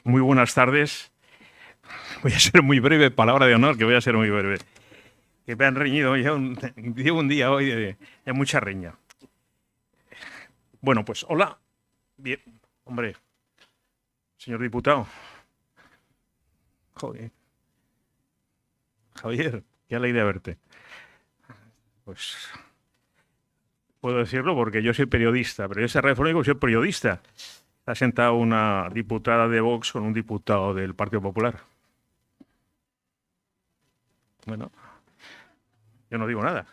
Muy buenas tardes. Voy a ser muy breve, palabra de honor, que voy a ser muy breve. Que me han reñido, llevo un día hoy de mucha reña. Bueno, pues hola. Bien, hombre, señor diputado. Joder. Javier, qué alegría verte. Pues puedo decirlo porque yo soy periodista, pero yo soy radiofónico, soy periodista. Está sentada una diputada de Vox con un diputado del Partido Popular. Bueno, yo no digo nada.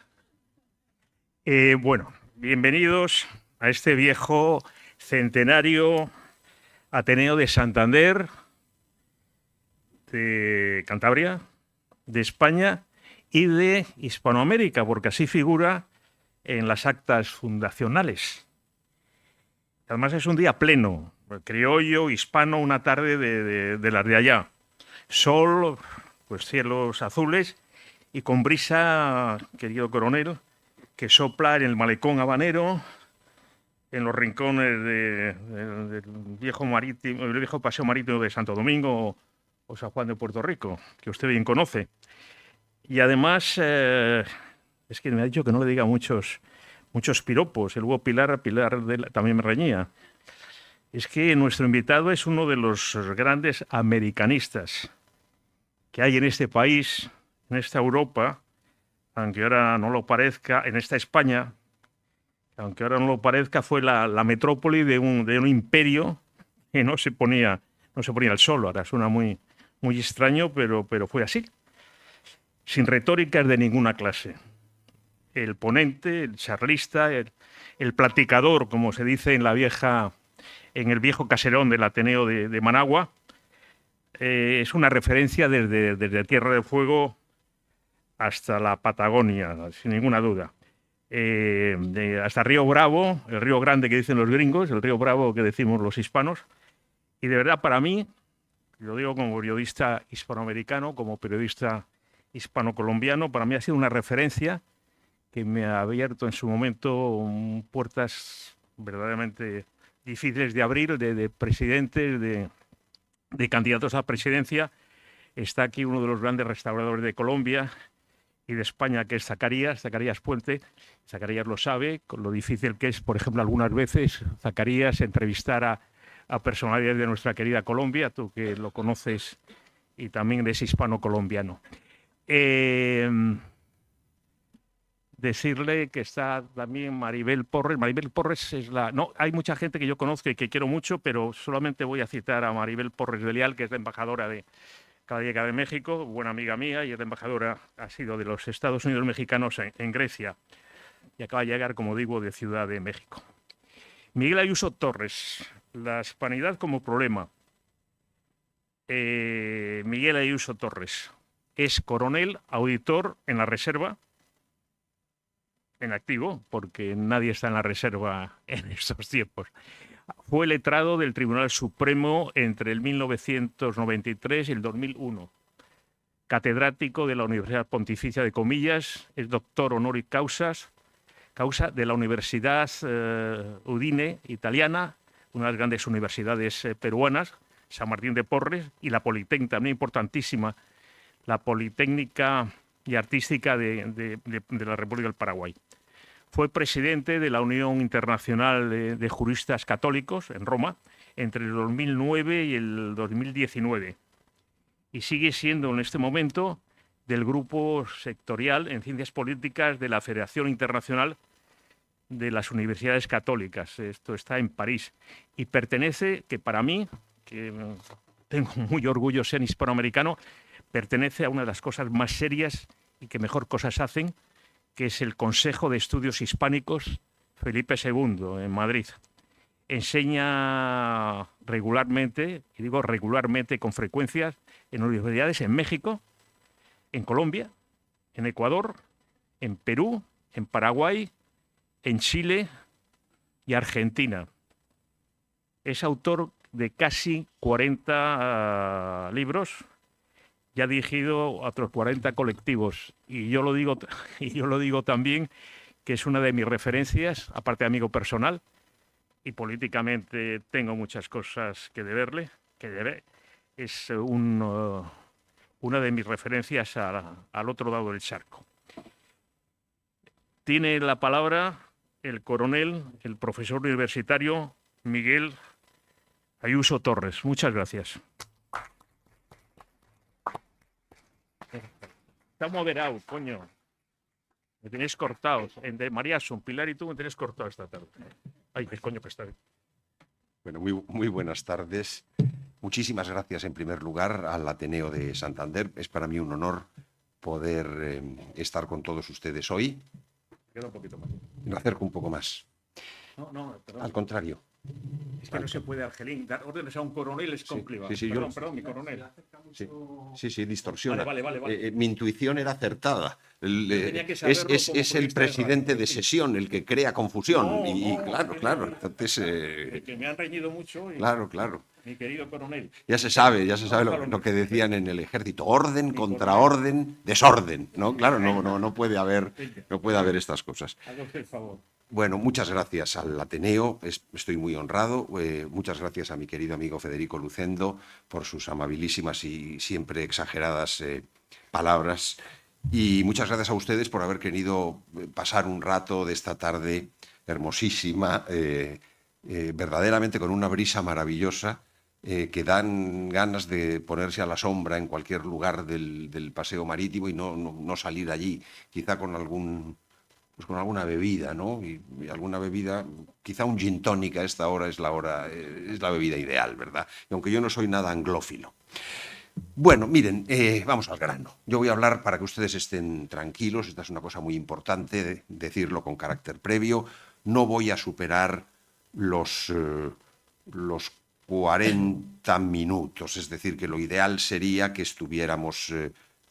Bueno, bienvenidos a este viejo centenario Ateneo de Santander, de Cantabria, de España y de Hispanoamérica, porque así figura en las actas fundacionales. Además es un día pleno, criollo, hispano, una tarde de las de allá. Sol, pues cielos azules y con brisa, querido coronel, que sopla en el malecón habanero, en los rincones del viejo marítimo, el viejo paseo marítimo de Santo Domingo o San Juan de Puerto Rico, que usted bien conoce. Y además, es que me ha dicho que no le diga muchos piropos. El Hugo Pilar también me reñía. Es que nuestro invitado es uno de los grandes americanistas que hay en este país, en esta Europa, aunque ahora no lo parezca, en esta España, aunque ahora no lo parezca, fue la metrópoli de un imperio que no se ponía al sol. Ahora suena muy extraño, pero fue así. Sin retóricas de ninguna clase. El ponente, el charlista, el platicador, como se dice en el viejo caserón del Ateneo de Managua, es una referencia desde Tierra del Fuego hasta la Patagonia, sin ninguna duda. Hasta Río Bravo, el Río Grande que dicen los gringos, el Río Bravo que decimos los hispanos. Y de verdad, para mí, lo digo como periodista hispanoamericano, como periodista hispano-colombiano, para mí ha sido una referencia que me ha abierto en su momento puertas verdaderamente difíciles de abrir, de presidentes, de candidatos a la presidencia. Está aquí uno de los grandes restauradores de Colombia y de España, que es Zacarías Puente. Zacarías lo sabe, con lo difícil que es, por ejemplo, algunas veces, Zacarías, entrevistar a personalidades de nuestra querida Colombia, tú que lo conoces y también eres hispano-colombiano. Decirle que está también Maribel Porres. Maribel Porres es hay mucha gente que yo conozco y que quiero mucho, pero solamente voy a citar a Maribel Porres de Leal, que es la embajadora de Calleja de México, buena amiga mía, y es la embajadora, ha sido de los Estados Unidos mexicanos en Grecia, y acaba de llegar, como digo, de Ciudad de México. Miguel Ayuso Torres, la hispanidad como problema. Miguel Ayuso Torres es coronel, auditor en la reserva, en activo, porque nadie está en la reserva en estos tiempos. Fue letrado del Tribunal Supremo entre el 1993 y el 2001. Catedrático de la Universidad Pontificia de Comillas, es doctor honoris causa de la Universidad Udine italiana, una de las grandes universidades peruanas, San Martín de Porres, y la Politécnica, también importantísima, la Politécnica y Artística de la República del Paraguay. Fue presidente de la Unión Internacional de Juristas Católicos en Roma entre el 2009 y el 2019. Y sigue siendo en este momento del grupo sectorial en Ciencias Políticas de la Federación Internacional de las Universidades Católicas. Esto está en París. Y pertenece, que para mí, que tengo muy orgullo de ser hispanoamericano, pertenece a una de las cosas más serias y que mejor cosas hacen, que es el Consejo de Estudios Hispánicos Felipe II en Madrid. Enseña regularmente, y digo regularmente, con frecuencias, en universidades en México, en Colombia, en Ecuador, en Perú, en Paraguay, en Chile y Argentina. Es autor de casi 40 libros y ha dirigido a otros 40 colectivos. Y yo lo digo también, que es una de mis referencias, aparte de amigo personal, y políticamente tengo muchas cosas que deberle. es una de mis referencias al otro lado del charco. Tiene la palabra el coronel, el profesor universitario Miguel Ayuso Torres. Muchas gracias. Está moderado, coño. Me tenéis cortados. Entre María Son, Pilar y tú me tenéis cortado esta tarde. Ay, qué coño que está. Bueno, muy buenas tardes. Muchísimas gracias en primer lugar al Ateneo de Santander. Es para mí un honor poder estar con todos ustedes hoy. Queda un poquito más. Me acerco un poco más. No, perdón. Al contrario. Es que no se puede, Argelín, dar órdenes a un coronel es complicado. Sí, Perdón, mi coronel. Sí, distorsiona. Vale. Mi intuición era acertada. Tenía que saberlo como Es el periodista de presidente radio, de sesión el que crea confusión. No, Claro. Entonces, que me han reñido mucho. Claro. Mi querido coronel. Ya se sabe lo que decían en el ejército: orden, contraorden, desorden. ¿No? Claro, no puede haber estas cosas. Haga usted el favor. Bueno, muchas gracias al Ateneo, estoy muy honrado. Muchas gracias a mi querido amigo Federico Lucendo por sus amabilísimas y siempre exageradas palabras. Y muchas gracias a ustedes por haber querido pasar un rato de esta tarde hermosísima, verdaderamente con una brisa maravillosa, que dan ganas de ponerse a la sombra en cualquier lugar del paseo marítimo y no salir allí, quizá con alguna bebida, ¿no? Y alguna bebida, quizá un gin tonic a esta hora es la bebida ideal, ¿verdad? Y aunque yo no soy nada anglófilo. Bueno, miren, vamos al grano. Yo voy a hablar para que ustedes estén tranquilos. Esta es una cosa muy importante, decirlo con carácter previo. No voy a superar los 40 minutos, es decir, que lo ideal sería que estuviéramos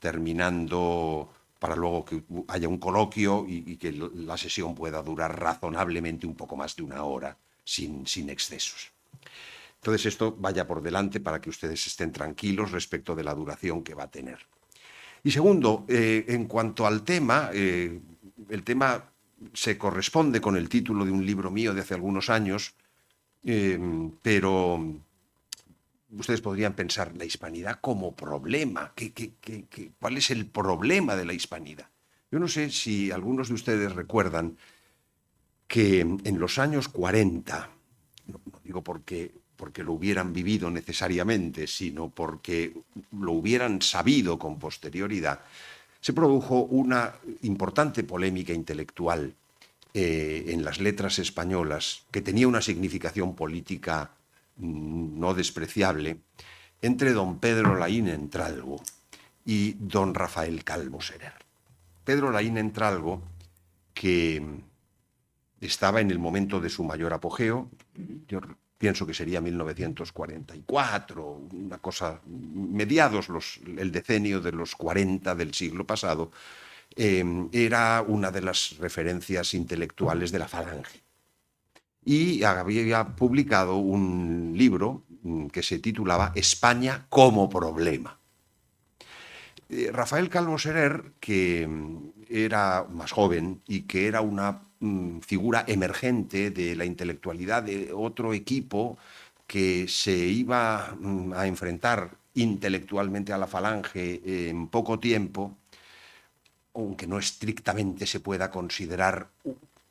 terminando para luego que haya un coloquio y que la sesión pueda durar razonablemente un poco más de una hora, sin excesos. Entonces esto vaya por delante para que ustedes estén tranquilos respecto de la duración que va a tener. Y segundo, en cuanto al tema, el tema se corresponde con el título de un libro mío de hace algunos años, pero ustedes podrían pensar, la hispanidad como problema. ¿Cuál es el problema de la hispanidad? Yo no sé si algunos de ustedes recuerdan que en los años 40, no digo porque lo hubieran vivido necesariamente, sino porque lo hubieran sabido con posterioridad, se produjo una importante polémica intelectual en las letras españolas, que tenía una significación política no despreciable, entre don Pedro Laín Entralgo y don Rafael Calvo Serer. Pedro Laín Entralgo, que estaba en el momento de su mayor apogeo, yo pienso que sería 1944, una cosa, mediados el decenio de los 40 del siglo pasado, era una de las referencias intelectuales de la Falange. Y había publicado un libro que se titulaba España como problema. Rafael Calvo Serer, que era más joven y que era una figura emergente de la intelectualidad de otro equipo que se iba a enfrentar intelectualmente a la Falange en poco tiempo, aunque no estrictamente se pueda considerar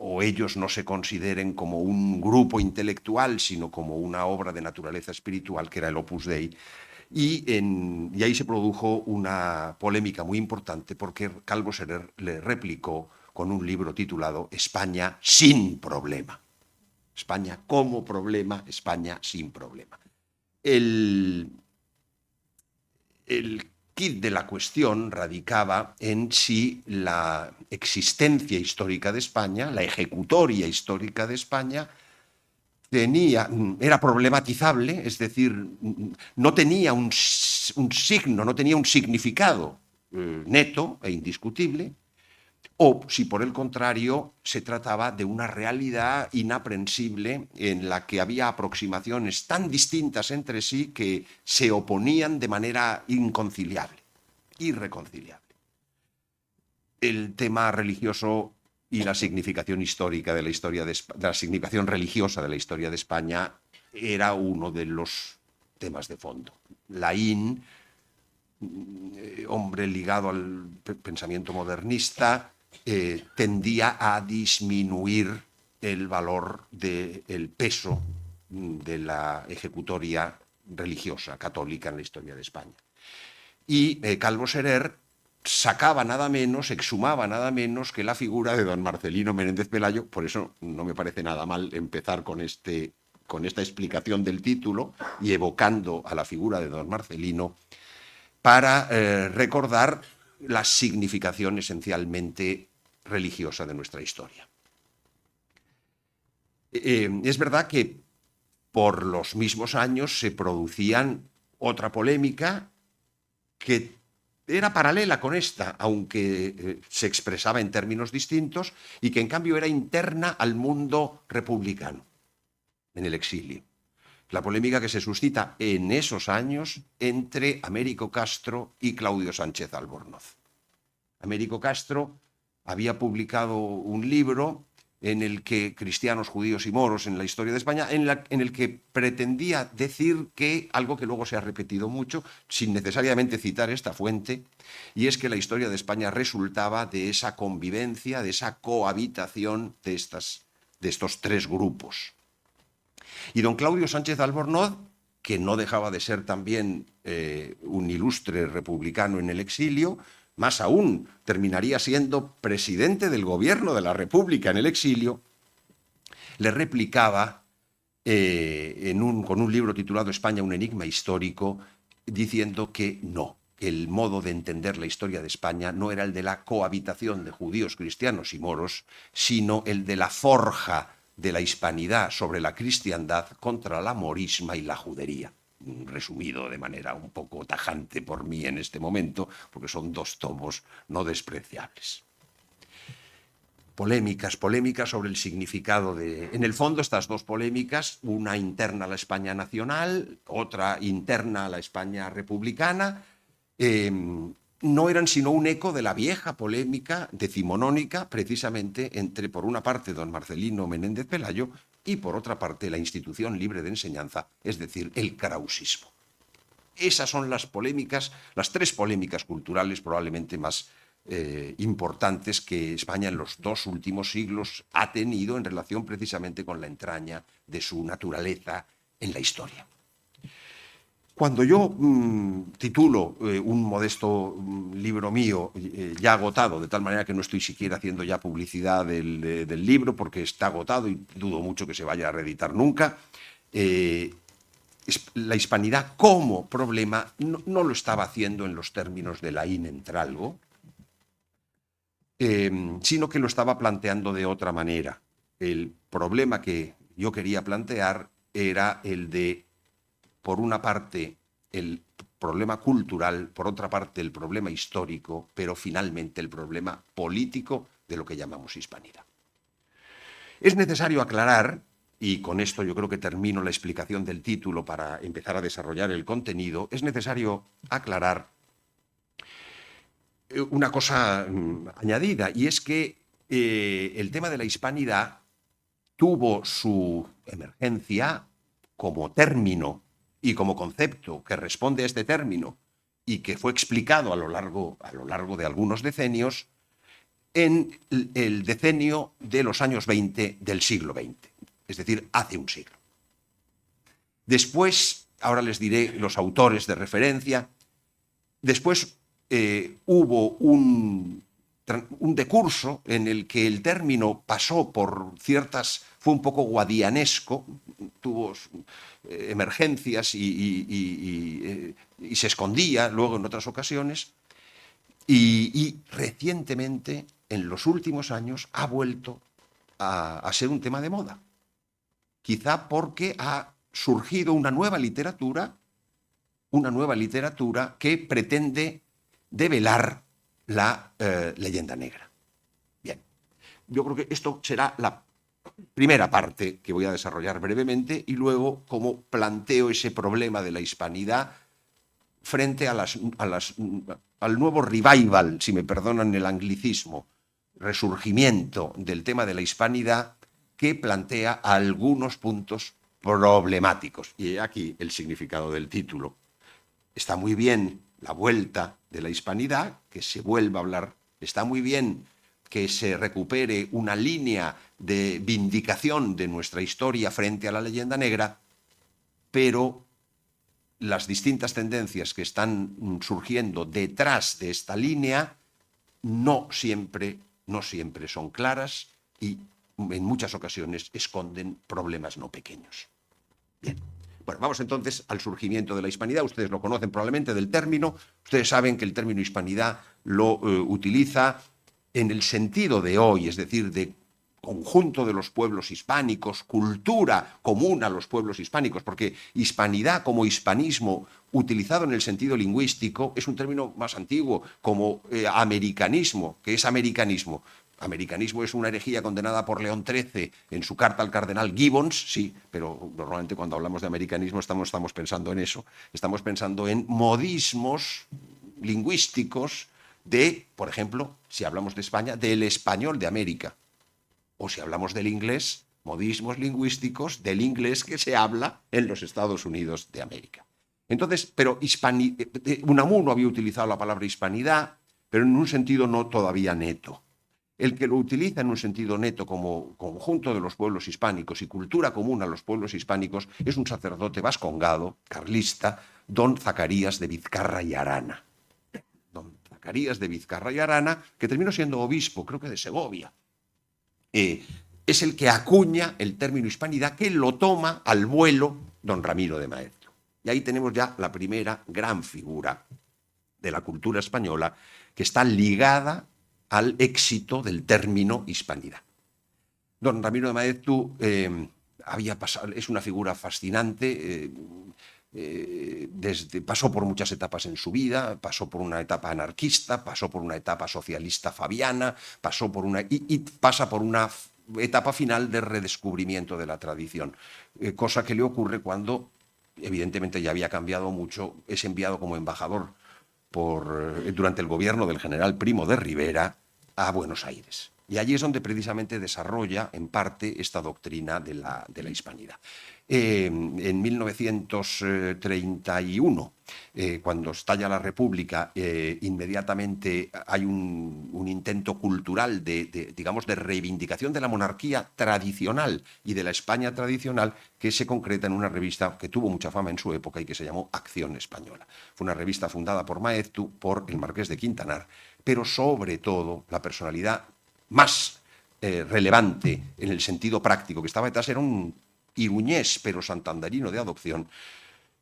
o ellos no se consideren como un grupo intelectual, sino como una obra de naturaleza espiritual, que era el Opus Dei. Y ahí se produjo una polémica muy importante porque Calvo Serer le replicó con un libro titulado España sin problema. España como problema, España sin problema. El quid de la cuestión radicaba en si la existencia histórica de España, la ejecutoria histórica de España, era problematizable, es decir, no tenía un signo, no tenía un significado neto e indiscutible, o si por el contrario se trataba de una realidad inaprensible en la que había aproximaciones tan distintas entre sí que se oponían de manera inconciliable, irreconciliable. El tema religioso y la significación histórica de la significación religiosa de la historia de España era uno de los temas de fondo. Laín, hombre ligado al pensamiento modernista, tendía a disminuir el valor del peso de la ejecutoria religiosa católica en la historia de España. Y Calvo Serer sacaba nada menos, exhumaba nada menos que la figura de don Marcelino Menéndez Pelayo. Por eso no me parece nada mal empezar con esta explicación del título y evocando a la figura de don Marcelino para recordar la significación esencialmente religiosa de nuestra historia. Es verdad que por los mismos años se producían otra polémica que era paralela con esta, aunque se expresaba en términos distintos, y que en cambio era interna al mundo republicano, en el exilio. La polémica que se suscita en esos años entre Américo Castro y Claudio Sánchez Albornoz. Américo Castro había publicado un libro en el que cristianos, judíos y moros en la historia de España, en el que pretendía decir que algo que luego se ha repetido mucho, sin necesariamente citar esta fuente, y es que la historia de España resultaba de esa convivencia, de esa cohabitación de estos tres grupos. Y don Claudio Sánchez Albornoz, que no dejaba de ser también un ilustre republicano en el exilio, más aún, terminaría siendo presidente del gobierno de la República en el exilio, le replicaba con un libro titulado España, un enigma histórico, diciendo que no, que el modo de entender la historia de España no era el de la cohabitación de judíos, cristianos y moros, sino el de la forja de la hispanidad sobre la cristiandad contra la morisma y la judería. Resumido de manera un poco tajante por mí en este momento, porque son dos tomos no despreciables. Polémicas sobre el significado de... En el fondo, estas dos polémicas, una interna a la España nacional, otra interna a la España republicana, no eran sino un eco de la vieja polémica decimonónica, precisamente entre, por una parte, don Marcelino Menéndez Pelayo y, por otra parte, la institución libre de enseñanza, es decir, el krausismo. Esas son las polémicas, las tres polémicas culturales probablemente más importantes que España en los dos últimos siglos ha tenido en relación precisamente con la entraña de su naturaleza en la historia. Cuando yo titulo un modesto libro mío ya agotado, de tal manera que no estoy siquiera haciendo ya publicidad del libro porque está agotado y dudo mucho que se vaya a reeditar nunca, la hispanidad como problema no lo estaba haciendo en los términos de Laín Entralgo, sino que lo estaba planteando de otra manera. El problema que yo quería plantear era el de, por una parte, el problema cultural, por otra parte, el problema histórico, pero finalmente el problema político de lo que llamamos hispanidad. Es necesario aclarar, y con esto yo creo que termino la explicación del título para empezar a desarrollar el contenido, es necesario aclarar una cosa añadida, y es que el tema de la hispanidad tuvo su emergencia como término y como concepto que responde a este término y que fue explicado a lo largo de algunos decenios en el decenio de los años 20 del siglo XX, es decir, hace un siglo. Después, ahora les diré los autores de referencia, después hubo un decurso en el que el término pasó por fue un poco guadianesco, tuvo emergencias y se escondía luego en otras ocasiones, y recientemente, en los últimos años, ha vuelto a ser un tema de moda. Quizá porque ha surgido una nueva literatura que pretende develar la leyenda negra. Bien, yo creo que esto será la primera parte que voy a desarrollar brevemente y luego cómo planteo ese problema de la hispanidad frente al nuevo revival, si me perdonan el anglicismo, resurgimiento del tema de la hispanidad que plantea algunos puntos problemáticos. Y aquí el significado del título. Está muy bien la vuelta de la hispanidad, que se vuelva a hablar. Está muy bien que se recupere una línea de vindicación de nuestra historia frente a la leyenda negra, pero las distintas tendencias que están surgiendo detrás de esta línea no siempre son claras y en muchas ocasiones esconden problemas no pequeños. Bien. Bueno, vamos entonces al surgimiento de la hispanidad. Ustedes lo conocen probablemente del término. Ustedes saben que el término hispanidad lo utiliza en el sentido de hoy, es decir, de conjunto de los pueblos hispánicos, cultura común a los pueblos hispánicos, porque hispanidad como hispanismo utilizado en el sentido lingüístico es un término más antiguo, como americanismo. ¿Qué es americanismo? Americanismo es una herejía condenada por León XIII en su carta al cardenal Gibbons, sí, pero normalmente cuando hablamos de americanismo estamos pensando en eso, estamos pensando en modismos lingüísticos de, por ejemplo, si hablamos de España, del español de América, o si hablamos del inglés, modismos lingüísticos del inglés que se habla en los Estados Unidos de América. Entonces, pero Unamuno había utilizado la palabra hispanidad, pero en un sentido no todavía neto. El que lo utiliza en un sentido neto como conjunto de los pueblos hispánicos y cultura común a los pueblos hispánicos es un sacerdote vascongado, carlista, don Zacarías de Vizcarra y Arana. Don Zacarías de Vizcarra y Arana, que terminó siendo obispo, creo que de Segovia. Es el que acuña el término hispanidad, que lo toma al vuelo don Ramiro de Maeztu. Y ahí tenemos ya la primera gran figura de la cultura española que está ligada al éxito del término hispanidad. Don Ramiro de Maeztu es una figura fascinante, pasó por muchas etapas en su vida, pasó por una etapa anarquista, pasó por una etapa socialista fabiana, pasa por una etapa final de redescubrimiento de la tradición, cosa que le ocurre cuando, evidentemente ya había cambiado mucho, es enviado como embajador durante el gobierno del general Primo de Rivera a Buenos Aires. Y allí es donde precisamente desarrolla en parte esta doctrina de la hispanidad. En 1931, cuando estalla la República, inmediatamente hay un intento cultural de reivindicación de la monarquía tradicional y de la España tradicional, que se concreta en una revista que tuvo mucha fama en su época y que se llamó Acción Española. Fue una revista fundada por Maeztu, por el marqués de Quintanar, pero sobre todo la personalidad más relevante en el sentido práctico que estaba detrás era un iruñés pero santanderino de adopción,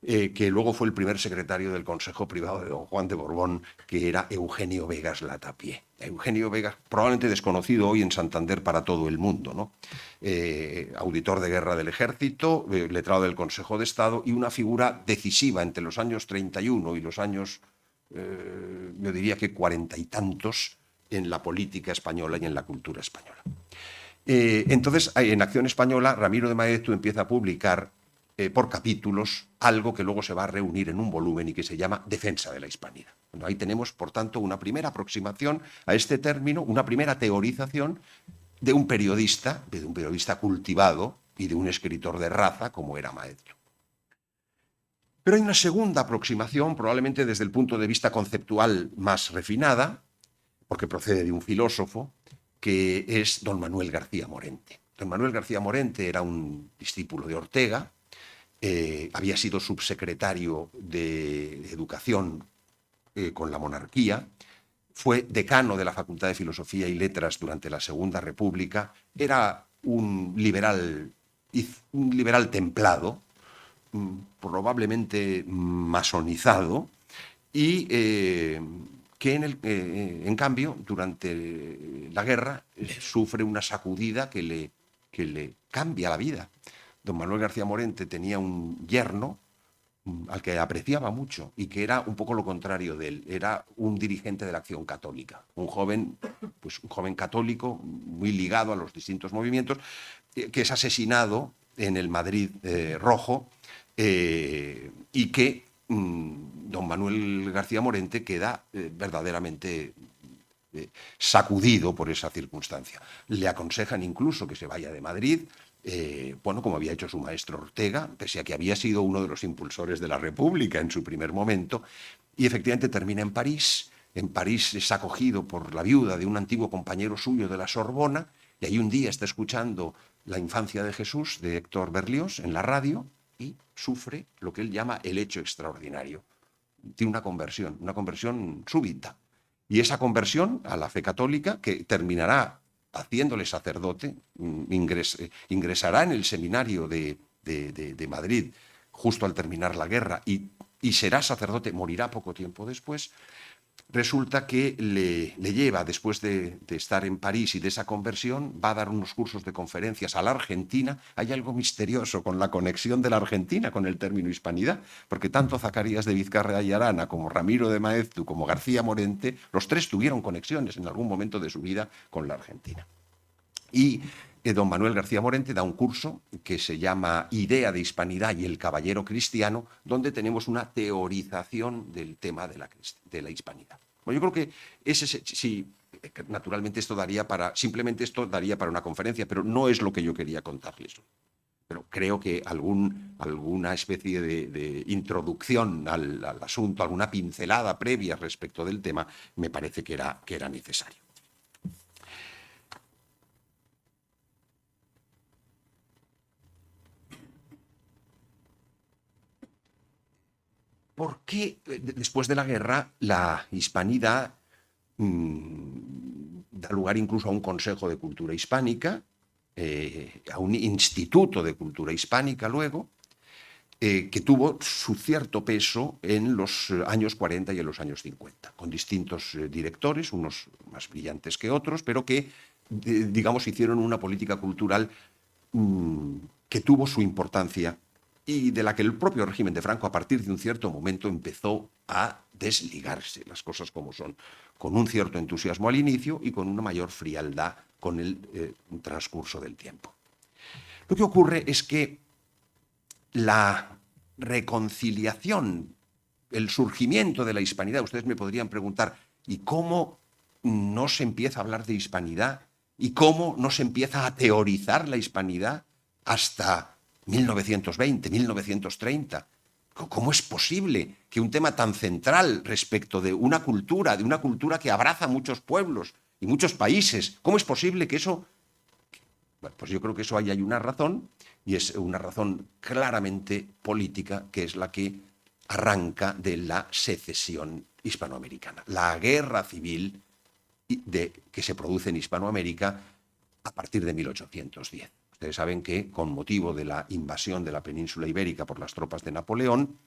que luego fue el primer secretario del Consejo Privado de don Juan de Borbón, que era Eugenio Vegas Latapié. Eugenio Vegas, probablemente desconocido hoy en Santander para todo el mundo, ¿no? Auditor de guerra del Ejército, letrado del Consejo de Estado y una figura decisiva entre los años 31 y los años, yo diría que 40 y tantos, en la política española y en la cultura española. Entonces, en Acción Española, Ramiro de Maeztu empieza a publicar por capítulos algo que luego se va a reunir en un volumen y que se llama Defensa de la Hispanidad. Bueno, ahí tenemos, por tanto, una primera aproximación a este término, una primera teorización de un periodista cultivado y de un escritor de raza como era Maeztu. Pero hay una segunda aproximación, probablemente desde el punto de vista conceptual más refinada, porque procede de un filósofo, que es don Manuel García Morente. Don Manuel García Morente era un discípulo de Ortega, había sido subsecretario de Educación con la monarquía, fue decano de la Facultad de Filosofía y Letras durante la Segunda República, era un liberal templado, probablemente masonizado, y que en cambio, durante la guerra, sufre una sacudida que le cambia la vida. Don Manuel García Morente tenía un yerno al que apreciaba mucho y que era un poco lo contrario de él. Era un dirigente de la Acción Católica, un joven católico muy ligado a los distintos movimientos, que es asesinado en el Madrid rojo, y que don Manuel García Morente queda verdaderamente sacudido por esa circunstancia. Le aconsejan incluso que se vaya de Madrid, bueno, como había hecho su maestro Ortega, pese a que había sido uno de los impulsores de la República en su primer momento, y efectivamente termina en París. En París es acogido por la viuda de un antiguo compañero suyo de la Sorbona, y ahí un día está escuchando La infancia de Jesús, de Héctor Berlioz, en la radio, y sufre lo que él llama el hecho extraordinario. Tiene una conversión súbita. Y esa conversión a la fe católica, que terminará haciéndole sacerdote, ingresará en el seminario de Madrid justo al terminar la guerra y será sacerdote, morirá poco tiempo después. Resulta que le lleva, después de estar en París y de esa conversión, va a dar unos cursos de conferencias a la Argentina. Hay algo misterioso con la conexión de la Argentina con el término hispanidad, porque tanto Zacarías de Vizcarra y Arana como Ramiro de Maeztu como García Morente, los tres tuvieron conexiones en algún momento de su vida con la Argentina. Y don Manuel García Morente da un curso que se llama Idea de Hispanidad y el Caballero Cristiano, donde tenemos una teorización del tema de la hispanidad. Bueno, yo creo que sí, naturalmente simplemente esto daría para una conferencia, pero no es lo que yo quería contarles. Pero creo que alguna especie de introducción al asunto, alguna pincelada previa respecto del tema, me parece que era necesario. ¿Por qué después de la guerra la hispanidad da lugar incluso a un Consejo de Cultura Hispánica, a un Instituto de Cultura Hispánica luego, que tuvo su cierto peso en los años 40 y en los años 50, con distintos directores, unos más brillantes que otros, pero que, digamos, hicieron una política cultural que tuvo su importancia y de la que el propio régimen de Franco, a partir de un cierto momento, empezó a desligarse, las cosas como son, con un cierto entusiasmo al inicio y con una mayor frialdad con el transcurso del tiempo. Lo que ocurre es que la reconciliación, el surgimiento de la hispanidad, ustedes me podrían preguntar, ¿y cómo no se empieza a hablar de hispanidad? ¿Y cómo no se empieza a teorizar la hispanidad hasta 1920, 1930? ¿Cómo es posible que un tema tan central respecto de una cultura que abraza muchos pueblos y muchos países, cómo es posible que eso... Bueno, pues yo creo que eso ahí hay una razón, y es una razón claramente política, que es la que arranca de la secesión hispanoamericana. La guerra civil que se produce en Hispanoamérica a partir de 1810. Ustedes saben que con motivo de la invasión de la península ibérica por las tropas de Napoleón,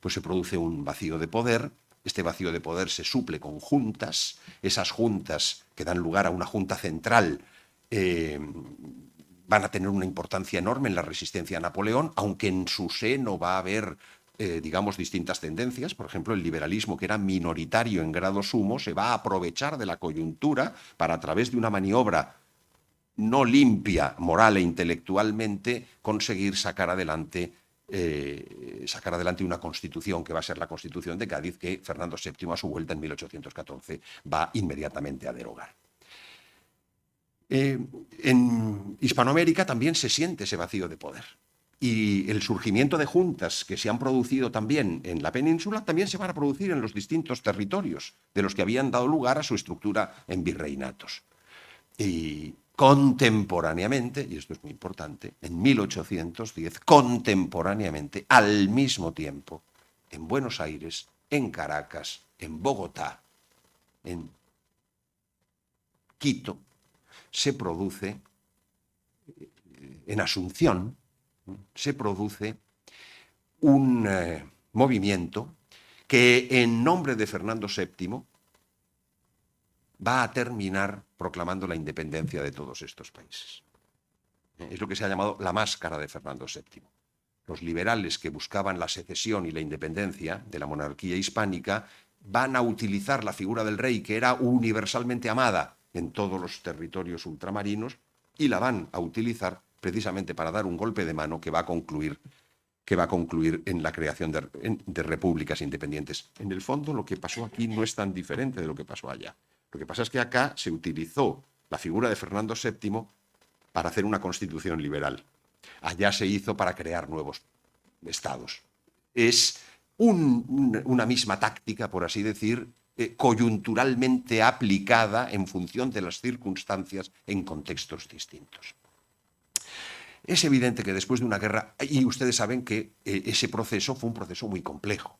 pues se produce un vacío de poder. Este vacío de poder se suple con juntas. Esas juntas, que dan lugar a una junta central, van a tener una importancia enorme en la resistencia a Napoleón, aunque en su seno va a haber, digamos, distintas tendencias. Por ejemplo, el liberalismo, que era minoritario en grado sumo, se va a aprovechar de la coyuntura para, a través de una maniobra no limpia moral e intelectualmente, conseguir sacar adelante una constitución que va a ser la Constitución de Cádiz, que Fernando VII a su vuelta en 1814 va inmediatamente a derogar. En Hispanoamérica también se siente ese vacío de poder. Y el surgimiento de juntas que se han producido también en la península también se van a producir en los distintos territorios de los que habían dado lugar a su estructura en virreinatos. Y contemporáneamente, y esto es muy importante, en 1810, contemporáneamente, al mismo tiempo, en Buenos Aires, en Caracas, en Bogotá, en Quito, se produce, en Asunción, se produce un movimiento que, en nombre de Fernando VII, va a terminar proclamando la independencia de todos estos países. Es lo que se ha llamado la máscara de Fernando VII. Los liberales que buscaban la secesión y la independencia de la monarquía hispánica van a utilizar la figura del rey, que era universalmente amada en todos los territorios ultramarinos, y la van a utilizar precisamente para dar un golpe de mano que va a concluir en la creación de repúblicas independientes. En el fondo, lo que pasó aquí no es tan diferente de lo que pasó allá. Lo que pasa es que acá se utilizó la figura de Fernando VII para hacer una constitución liberal. Allá se hizo para crear nuevos estados. Es una misma táctica, por así decir, coyunturalmente aplicada en función de las circunstancias en contextos distintos. Es evidente que después de una guerra, y ustedes saben que ese proceso fue un proceso muy complejo,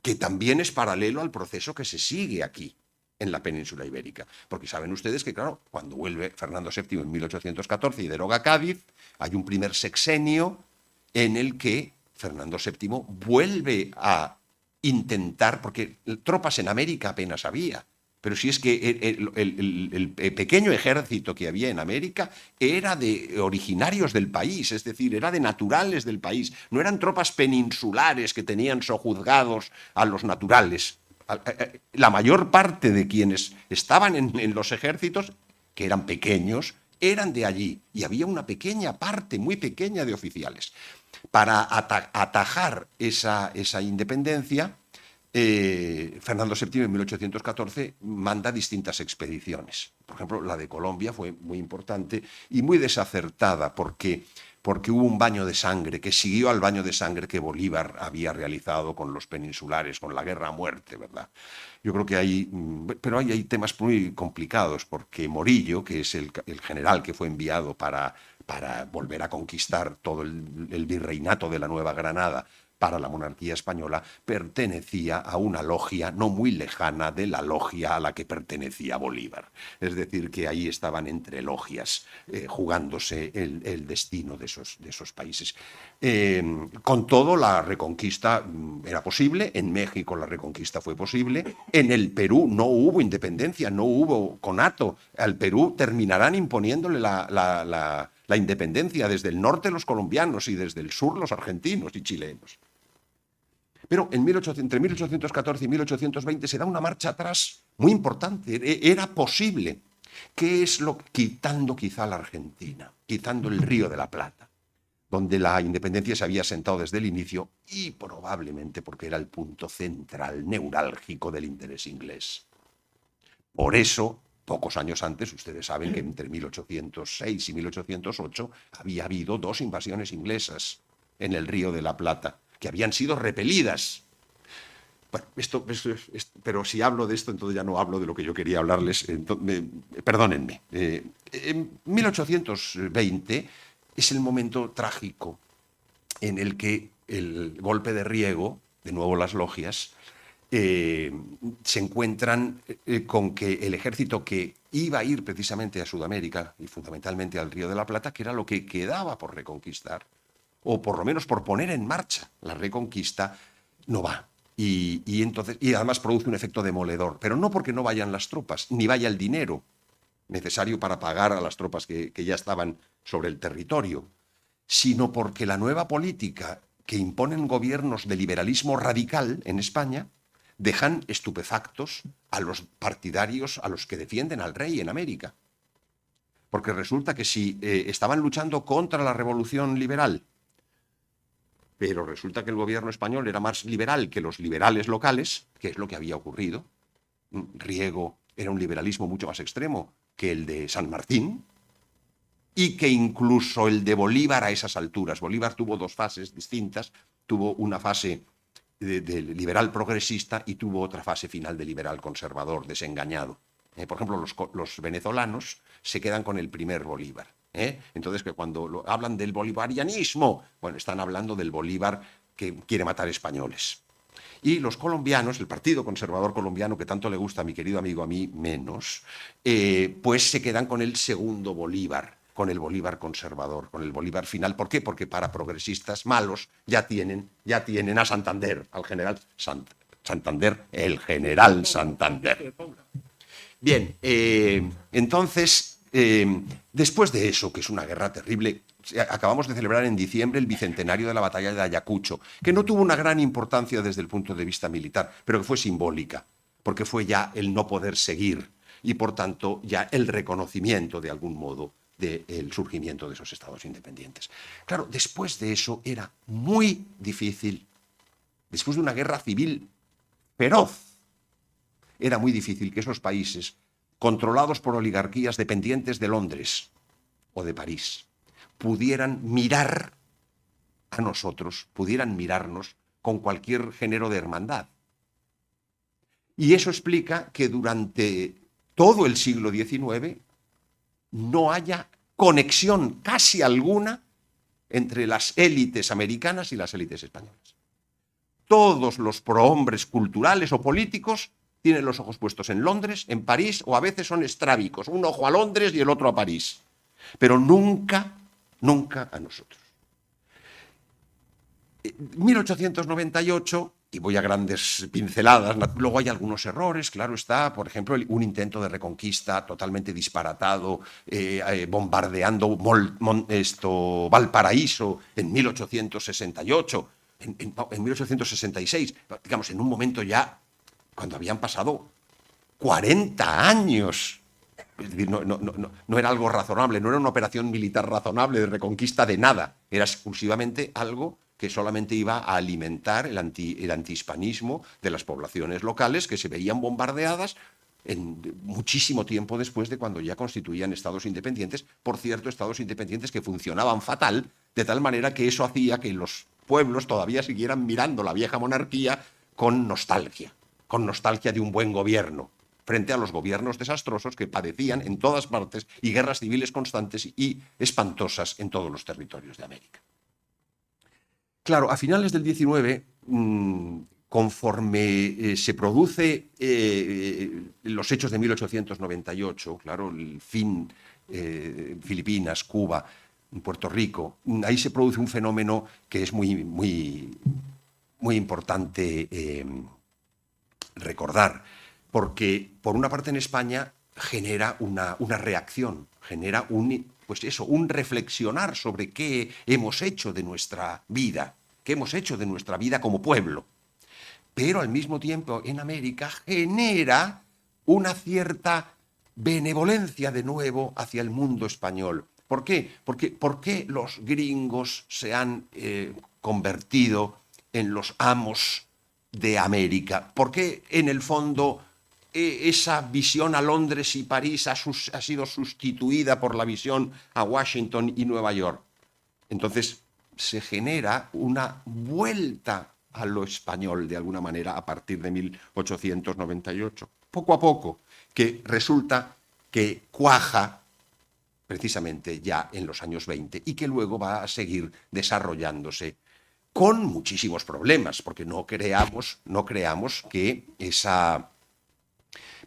que también es paralelo al proceso que se sigue aquí, en la península ibérica. Porque saben ustedes que, claro, cuando vuelve Fernando VII en 1814 y deroga Cádiz, hay un primer sexenio en el que Fernando VII vuelve a intentar, porque tropas en América apenas había, pero si es que el pequeño ejército que había en América era de originarios del país, es decir, era de naturales del país, no eran tropas peninsulares que tenían sojuzgados a los naturales. La mayor parte de quienes estaban en los ejércitos, que eran pequeños, eran de allí, y había una pequeña parte, muy pequeña, de oficiales. Para atajar esa independencia, Fernando VII en 1814 manda distintas expediciones. Por ejemplo, la de Colombia fue muy importante y muy desacertada porque hubo un baño de sangre que siguió al baño de sangre que Bolívar había realizado con los peninsulares, con la guerra a muerte, ¿verdad? Yo creo que pero hay temas muy complicados porque Morillo, que es el general que fue enviado para volver a conquistar todo el virreinato de la Nueva Granada para la monarquía española, pertenecía a una logia no muy lejana de la logia a la que pertenecía Bolívar. Es decir, que ahí estaban entre logias jugándose el destino de esos países. Con todo, la reconquista era posible, en México la reconquista fue posible, en el Perú no hubo independencia, no hubo conato. Al Perú terminarán imponiéndole la independencia desde el norte los colombianos y desde el sur los argentinos y chilenos. Pero entre 1814 y 1820 se da una marcha atrás muy importante. Era posible. ¿Qué es quitando quizá la Argentina, quitando el Río de la Plata, donde la independencia se había sentado desde el inicio y probablemente porque era el punto central, neurálgico del interés inglés? Por eso, pocos años antes, ustedes saben que entre 1806 y 1808 había habido 2 invasiones inglesas en el Río de la Plata, que habían sido repelidas. Bueno, pero si hablo de esto, entonces ya no hablo de lo que yo quería hablarles. Perdónenme. En 1820 es el momento trágico en el que el golpe de Riego, de nuevo las logias, se encuentran con que el ejército que iba a ir precisamente a Sudamérica y fundamentalmente al Río de la Plata, que era lo que quedaba por reconquistar, o por lo menos por poner en marcha la reconquista, no va. Y además produce un efecto demoledor, pero no porque no vayan las tropas, ni vaya el dinero necesario para pagar a las tropas que ya estaban sobre el territorio, sino porque la nueva política que imponen gobiernos de liberalismo radical en España dejan estupefactos a los partidarios, a los que defienden al rey en América. Porque resulta que si estaban luchando contra la revolución liberal, pero resulta que el gobierno español era más liberal que los liberales locales, que es lo que había ocurrido. Riego era un liberalismo mucho más extremo que el de San Martín y que incluso el de Bolívar a esas alturas. Bolívar tuvo 2 fases distintas, tuvo una fase de liberal progresista y tuvo otra fase final de liberal conservador, desengañado. Por ejemplo, los venezolanos se quedan con el primer Bolívar. Entonces, que cuando hablan del bolivarianismo, bueno, están hablando del Bolívar que quiere matar españoles. Y los colombianos, el Partido Conservador Colombiano, que tanto le gusta a mi querido amigo, a mí menos, pues se quedan con el segundo Bolívar, con el Bolívar conservador, con el Bolívar final. ¿Por qué? Porque para progresistas malos ya tienen a Santander, al general Santander, el general Santander. Bien, entonces, después de eso, que es una guerra terrible, acabamos de celebrar en diciembre el bicentenario de la batalla de Ayacucho, que no tuvo una gran importancia desde el punto de vista militar, pero que fue simbólica, porque fue ya el no poder seguir y, por tanto, ya el reconocimiento, de algún modo, del surgimiento de esos estados independientes. Claro, después de eso era muy difícil, después de una guerra civil feroz, era muy difícil que esos países controlados por oligarquías dependientes de Londres o de París, pudieran mirar a nosotros, pudieran mirarnos con cualquier género de hermandad. Y eso explica que durante todo el siglo XIX no haya conexión casi alguna entre las élites americanas y las élites españolas. Todos los prohombres culturales o políticos tienen los ojos puestos en Londres, en París, o a veces son estrábicos, un ojo a Londres y el otro a París, pero nunca, nunca a nosotros. 1898, y voy a grandes pinceladas, luego hay algunos errores, claro está, por ejemplo, un intento de reconquista totalmente disparatado, bombardeando Valparaíso en 1868, en 1866, digamos, en un momento ya cuando habían pasado 40 años. Es decir, no era algo razonable, no era una operación militar razonable de reconquista de nada, era exclusivamente algo que solamente iba a alimentar el antihispanismo de las poblaciones locales que se veían bombardeadas muchísimo tiempo después de cuando ya constituían estados independientes, por cierto, estados independientes que funcionaban fatal, de tal manera que eso hacía que los pueblos todavía siguieran mirando la vieja monarquía con nostalgia de un buen gobierno, frente a los gobiernos desastrosos que padecían en todas partes y guerras civiles constantes y espantosas en todos los territorios de América. Claro, a finales del XIX, conforme se produce los hechos de 1898, claro, el fin, Filipinas, Cuba, Puerto Rico, ahí se produce un fenómeno que es muy, muy, muy importante recordar, porque por una parte en España genera una reacción, genera un reflexionar sobre qué hemos hecho de nuestra vida, qué hemos hecho de nuestra vida como pueblo. Pero al mismo tiempo en América genera una cierta benevolencia de nuevo hacia el mundo español. ¿Por qué? ¿Por qué los gringos se han convertido en los amos de América? ¿Por qué en el fondo esa visión a Londres y París ha sido sustituida por la visión a Washington y Nueva York? Entonces se genera una vuelta a lo español, de alguna manera, a partir de 1898. Poco a poco, que resulta que cuaja precisamente ya en los años 20 y que luego va a seguir desarrollándose con muchísimos problemas, porque no creamos que esa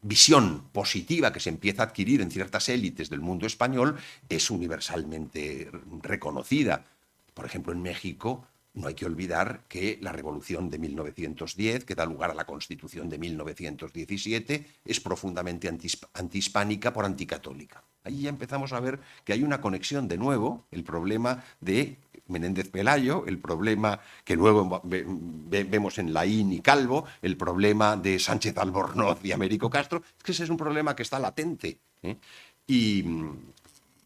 visión positiva que se empieza a adquirir en ciertas élites del mundo español es universalmente reconocida. Por ejemplo, en México no hay que olvidar que la Revolución de 1910, que da lugar a la Constitución de 1917, es profundamente antihispánica por anticatólica. Ahí ya empezamos a ver que hay una conexión de nuevo, el problema de Menéndez Pelayo, el problema que luego vemos en Laín y Calvo, el problema de Sánchez Albornoz y Américo Castro, es que ese es un problema que está latente.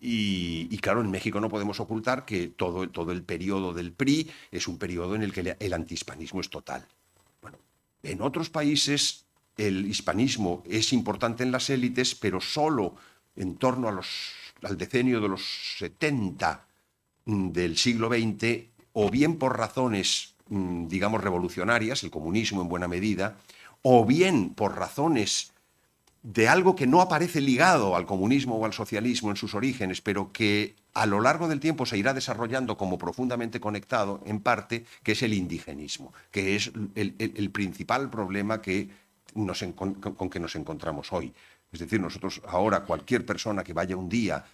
Y claro, en México no podemos ocultar que todo el periodo del PRI es un periodo en el que el antihispanismo es total. Bueno, en otros países el hispanismo es importante en las élites, pero solo en torno al decenio de los 70 del siglo XX, o bien por razones, digamos, revolucionarias, el comunismo en buena medida, o bien por razones de algo que no aparece ligado al comunismo o al socialismo en sus orígenes, pero que a lo largo del tiempo se irá desarrollando como profundamente conectado, en parte, que es el indigenismo, que es el principal problema con que nos encontramos hoy. Es decir, nosotros ahora, cualquier persona que vaya un día,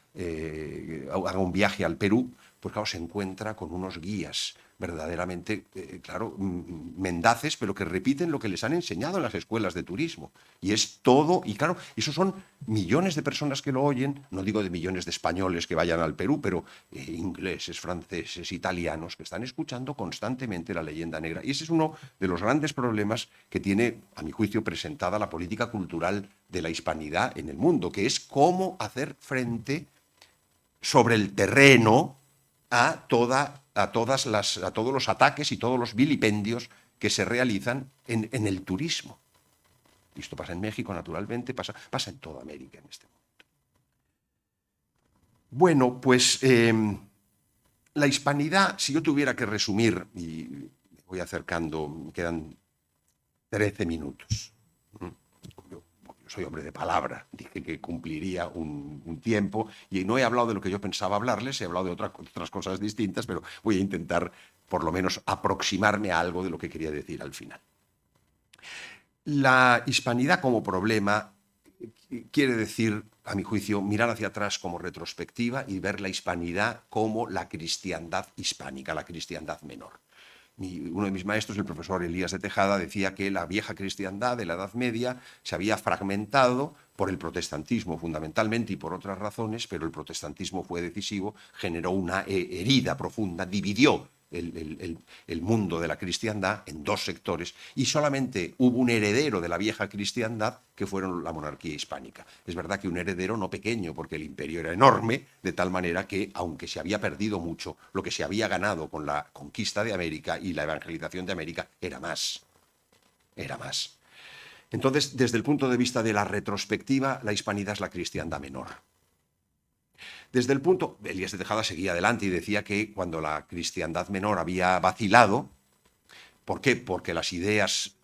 haga un viaje al Perú, pues claro, se encuentra con unos guías verdaderamente, claro, mendaces, pero que repiten lo que les han enseñado en las escuelas de turismo. Y es todo, y claro, esos son millones de personas que lo oyen, no digo de millones de españoles que vayan al Perú, pero ingleses, franceses, italianos, que están escuchando constantemente la leyenda negra. Y ese es uno de los grandes problemas que tiene, a mi juicio, presentada la política cultural de la hispanidad en el mundo, que es cómo hacer frente sobre el terreno a todos los ataques y todos los vilipendios que se realizan en el turismo. Y esto pasa en México, naturalmente, pasa en toda América en este momento. Bueno, pues la hispanidad, si yo tuviera que resumir, y me voy acercando, me quedan 13 minutos. Yo soy hombre de palabra, dije que cumpliría un tiempo y no he hablado de lo que yo pensaba hablarles, he hablado de otras cosas distintas, pero voy a intentar por lo menos aproximarme a algo de lo que quería decir al final. La hispanidad como problema quiere decir, a mi juicio, mirar hacia atrás como retrospectiva y ver la hispanidad como la cristiandad hispánica, la cristiandad menor. Uno de mis maestros, el profesor Elías de Tejada, decía que la vieja cristiandad de la Edad Media se había fragmentado por el protestantismo fundamentalmente y por otras razones, pero el protestantismo fue decisivo, generó una herida profunda, dividió el mundo de la cristiandad en dos sectores y solamente hubo un heredero de la vieja cristiandad que fueron la monarquía hispánica. Es verdad que un heredero no pequeño porque el imperio era enorme, de tal manera que aunque se había perdido mucho, lo que se había ganado con la conquista de América y la evangelización de América era más. Era más. Entonces, desde el punto de vista de la retrospectiva, la hispanidad es la cristiandad menor. Desde el punto, Elías de Tejada seguía adelante y decía que cuando la cristiandad menor había vacilado, ¿por qué? Porque las ideas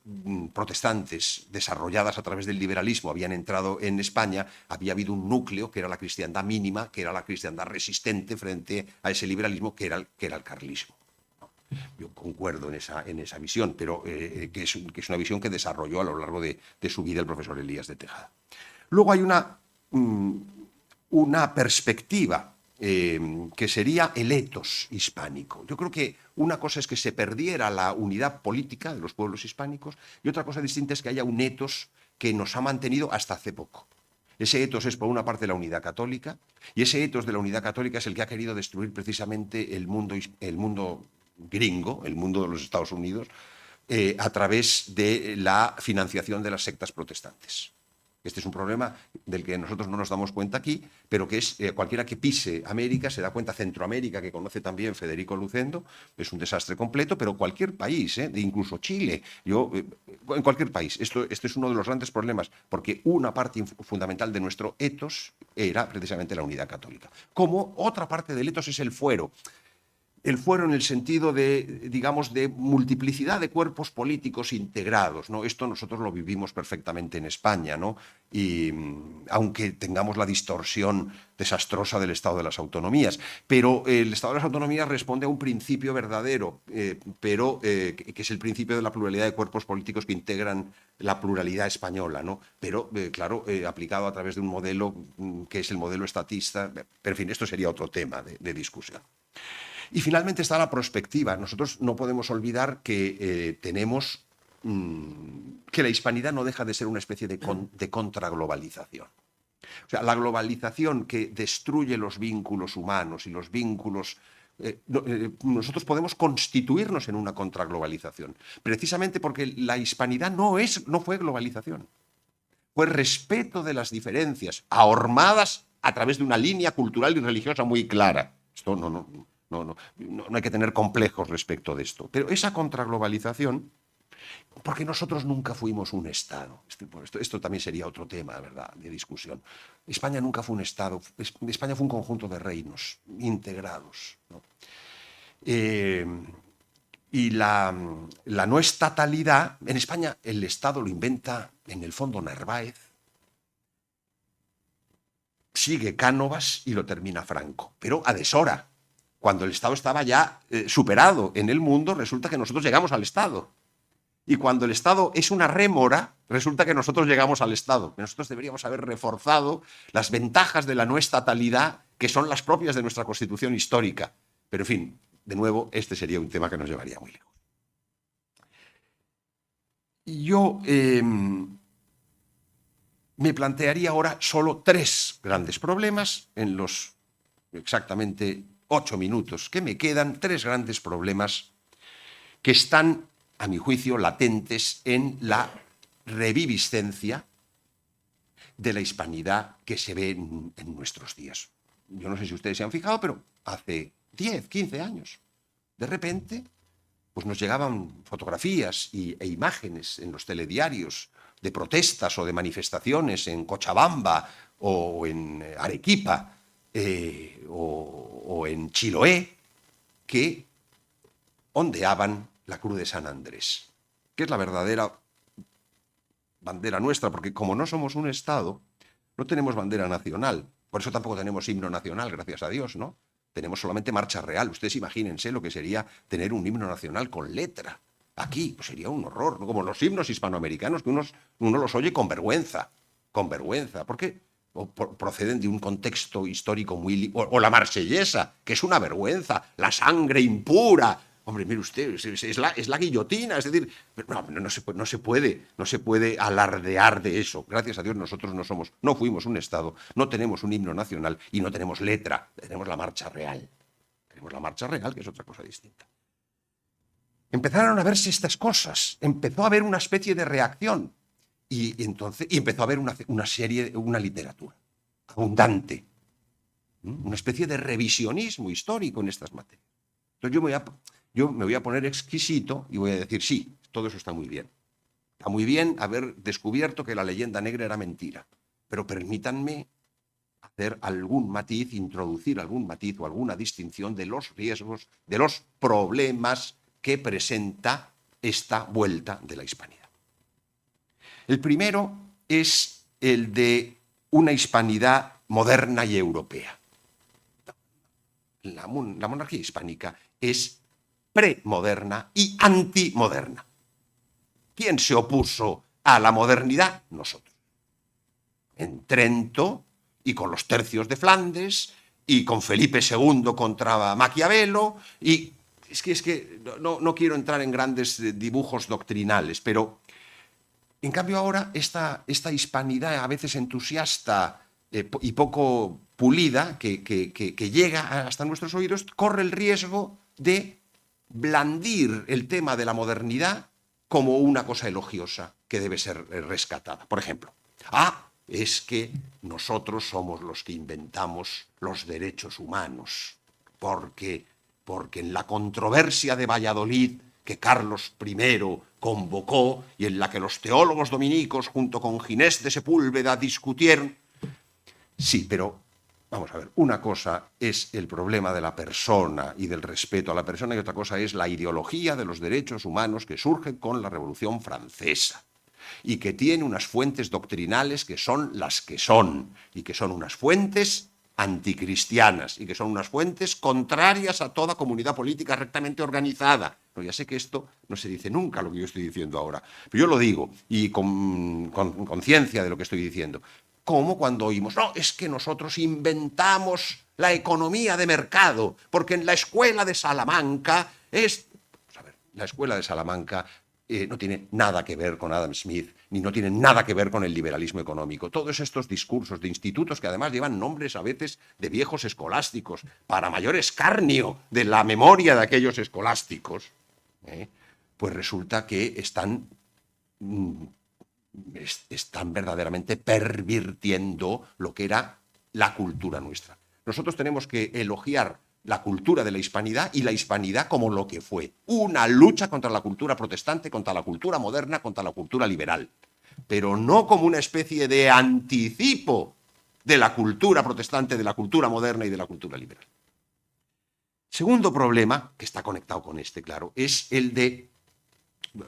protestantes desarrolladas a través del liberalismo habían entrado en España, había habido un núcleo que era la cristiandad mínima, que era la cristiandad resistente frente a ese liberalismo que era el carlismo. Yo concuerdo en esa visión, pero que es una visión que desarrolló a lo largo de su vida el profesor Elías de Tejada. Luego hay una perspectiva que sería el etos hispánico. Yo creo que una cosa es que se perdiera la unidad política de los pueblos hispánicos y otra cosa distinta es que haya un etos que nos ha mantenido hasta hace poco. Ese etos es, por una parte, la unidad católica, y ese etos de la unidad católica es el que ha querido destruir precisamente el mundo gringo, el mundo de los Estados Unidos, a través de la financiación de las sectas protestantes. Este es un problema del que nosotros no nos damos cuenta aquí, pero que es cualquiera que pise América se da cuenta. Centroamérica, que conoce también Federico Lucendo, es un desastre completo, pero cualquier país, incluso Chile, en cualquier país. Esto es uno de los grandes problemas, porque una parte fundamental de nuestro etos era precisamente la unidad católica. Como otra parte del etos es el fuero. El fuero en el sentido de, digamos, de multiplicidad de cuerpos políticos integrados, ¿no? Esto nosotros lo vivimos perfectamente en España, ¿no? Y aunque tengamos la distorsión desastrosa del Estado de las Autonomías, pero el Estado de las Autonomías responde a un principio verdadero, que es el principio de la pluralidad de cuerpos políticos que integran la pluralidad española, ¿no? Pero, claro, aplicado a través de un modelo que es el modelo estatista. Pero, en fin, esto sería otro tema de discusión. Y finalmente está la prospectiva. Nosotros no podemos olvidar que que la hispanidad no deja de ser una especie de contraglobalización. O sea, la globalización que destruye los vínculos humanos y los vínculos... nosotros podemos constituirnos en una contraglobalización, precisamente porque la hispanidad no fue globalización. Fue respeto de las diferencias, ahormadas a través de una línea cultural y religiosa muy clara. Esto no hay que tener complejos respecto de esto. Pero esa contraglobalización, porque nosotros nunca fuimos un Estado. Esto también sería otro tema, ¿verdad?, de discusión. España nunca fue un Estado. España fue un conjunto de reinos integrados, ¿no? Y la no estatalidad, en España el Estado lo inventa en el fondo Narváez, sigue Cánovas y lo termina Franco, pero a deshora. Cuando el Estado estaba ya superado en el mundo, resulta que nosotros llegamos al Estado. Y cuando el Estado es una rémora, resulta que nosotros llegamos al Estado. Nosotros deberíamos haber reforzado las ventajas de la no estatalidad, que son las propias de nuestra Constitución histórica. Pero, en fin, de nuevo, este sería un tema que nos llevaría muy lejos. Yo me plantearía ahora solo 3 grandes problemas en los exactamente 8 minutos que me quedan, 3 grandes problemas que están, a mi juicio, latentes en la reviviscencia de la hispanidad que se ve en nuestros días. Yo no sé si ustedes se han fijado, pero hace 10, 15 años, de repente, pues nos llegaban fotografías e imágenes en los telediarios de protestas o de manifestaciones en Cochabamba o en Arequipa o en Chiloé que ondeaban la Cruz de San Andrés, que es la verdadera bandera nuestra, porque como no somos un Estado, no tenemos bandera nacional. Por eso tampoco tenemos himno nacional, gracias a Dios, ¿no? Tenemos solamente marcha real. Ustedes imagínense lo que sería tener un himno nacional con letra. Aquí pues sería un horror, ¿no? Como los himnos hispanoamericanos, que uno los oye con vergüenza, porque proceden de un contexto histórico muy... O la marsellesa, que es una vergüenza, la sangre impura. Hombre, mire usted, es la guillotina, es decir, no se puede alardear de eso. Gracias a Dios nosotros no fuimos un Estado, no tenemos un himno nacional y no tenemos letra, tenemos la marcha real. Tenemos la marcha real, que es otra cosa distinta. Empezaron a verse estas cosas, empezó a haber una especie de reacción y empezó a haber una literatura abundante, una especie de revisionismo histórico en estas materias. Entonces yo me voy a poner exquisito y voy a decir, sí, todo eso está muy bien. Está muy bien haber descubierto que la leyenda negra era mentira, pero permítanme hacer algún matiz, introducir algún matiz o alguna distinción de los riesgos, de los problemas que presenta esta vuelta de la hispanidad. El primero es el de una hispanidad moderna y europea. La monarquía hispánica es premoderna y antimoderna. ¿Quién se opuso a la modernidad? Nosotros. En Trento y con los tercios de Flandes y con Felipe II contra Maquiavelo y... Es que no quiero entrar en grandes dibujos doctrinales, pero en cambio ahora esta hispanidad a veces entusiasta y poco pulida que llega hasta nuestros oídos corre el riesgo de blandir el tema de la modernidad como una cosa elogiosa que debe ser rescatada. Por ejemplo, es que nosotros somos los que inventamos los derechos humanos, porque en la controversia de Valladolid que Carlos I convocó y en la que los teólogos dominicos junto con Ginés de Sepúlveda discutieron. Sí, pero vamos a ver, una cosa es el problema de la persona y del respeto a la persona y otra cosa es la ideología de los derechos humanos que surge con la Revolución Francesa y que tiene unas fuentes doctrinales que son las que son y que son unas fuentes anticristianas y que son unas fuentes contrarias a toda comunidad política rectamente organizada. No, ya sé que esto no se dice nunca lo que yo estoy diciendo ahora, pero yo lo digo y con conciencia de lo que estoy diciendo. Como cuando oímos, no, es que nosotros inventamos la economía de mercado, porque en la escuela de Salamanca la escuela de Salamanca no tiene nada que ver con Adam Smith, ni no tiene nada que ver con el liberalismo económico. Todos estos discursos de institutos que además llevan nombres a veces de viejos escolásticos, para mayor escarnio de la memoria de aquellos escolásticos, pues resulta que están verdaderamente pervirtiendo lo que era la cultura nuestra. Nosotros tenemos que elogiar la cultura de la hispanidad y la hispanidad como lo que fue, una lucha contra la cultura protestante, contra la cultura moderna, contra la cultura liberal, pero no como una especie de anticipo de la cultura protestante, de la cultura moderna y de la cultura liberal. Segundo problema, que está conectado con este, claro, es el de,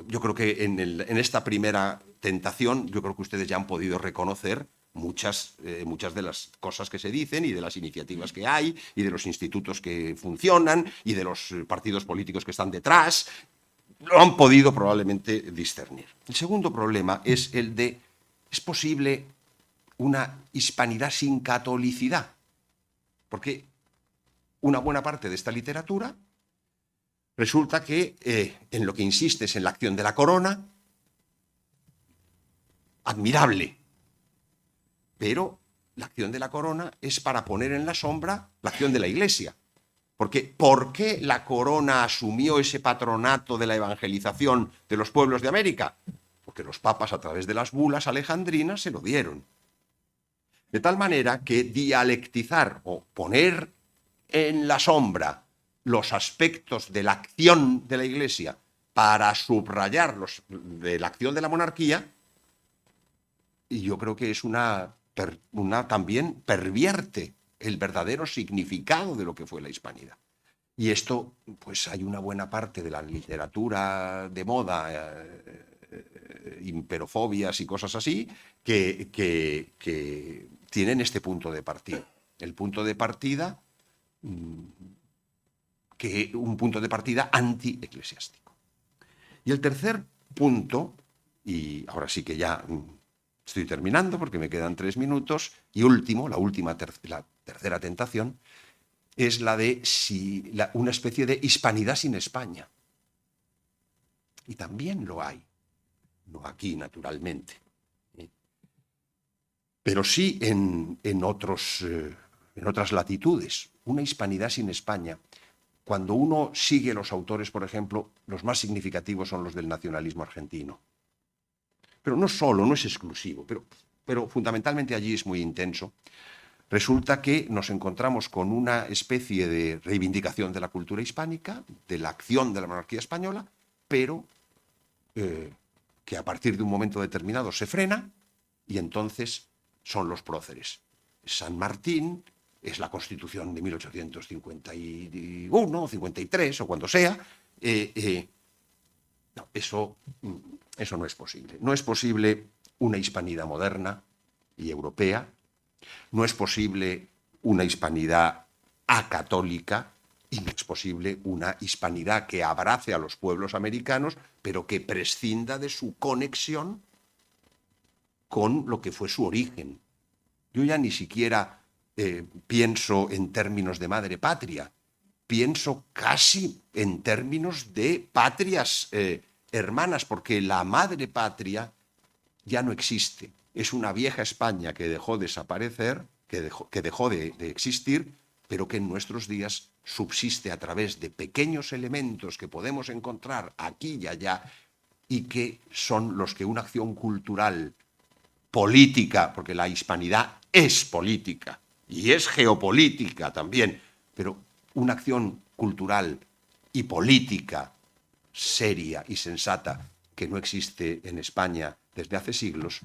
yo creo que en esta primera tentación, yo creo que ustedes ya han podido reconocer muchas de las cosas que se dicen y de las iniciativas que hay y de los institutos que funcionan y de los partidos políticos que están detrás, lo han podido probablemente discernir. El segundo problema es el de, ¿es posible una hispanidad sin catolicidad? Porque una buena parte de esta literatura resulta que en lo que insiste es en la acción de la corona, admirable, pero la acción de la corona es para poner en la sombra la acción de la Iglesia. Porque ¿por qué la corona asumió ese patronato de la evangelización de los pueblos de América? Porque los papas a través de las bulas alejandrinas se lo dieron. De tal manera que dialectizar o poner en la sombra los aspectos de la acción de la Iglesia para subrayar los de la acción de la monarquía, y yo creo que es también pervierte el verdadero significado de lo que fue la hispanidad. Y esto, pues hay una buena parte de la literatura de moda, imperofobias y cosas así, que tienen este punto de partida. El punto de partida, un punto de partida anti-eclesiástico. Y el tercer punto, y ahora sí que ya estoy terminando porque me quedan 3 minutos, y último, la tercera tentación, es la de una especie de hispanidad sin España. Y también lo hay, no aquí naturalmente, pero sí en otras latitudes, una hispanidad sin España. Cuando uno sigue los autores, por ejemplo, los más significativos son los del nacionalismo argentino. Pero no solo, no es exclusivo, pero fundamentalmente allí es muy intenso. Resulta que nos encontramos con una especie de reivindicación de la cultura hispánica, de la acción de la monarquía española, pero que a partir de un momento determinado se frena y entonces son los próceres. San Martín, es la Constitución de 1851, 53 o cuando sea. No, eso no es posible. No es posible una hispanidad moderna y europea. No es posible una hispanidad acatólica y no es posible una hispanidad que abrace a los pueblos americanos, pero que prescinda de su conexión con lo que fue su origen. Yo ya ni siquiera pienso en términos de madre patria, pienso casi en términos de patrias hermanas, porque la madre patria ya no existe. Es una vieja España que dejó de desaparecer, que dejó de existir, pero que en nuestros días subsiste a través de pequeños elementos que podemos encontrar aquí y allá y que son los que una acción cultural, política, porque la hispanidad es política y es geopolítica también, pero una acción cultural y política seria y sensata que no existe en España desde hace siglos,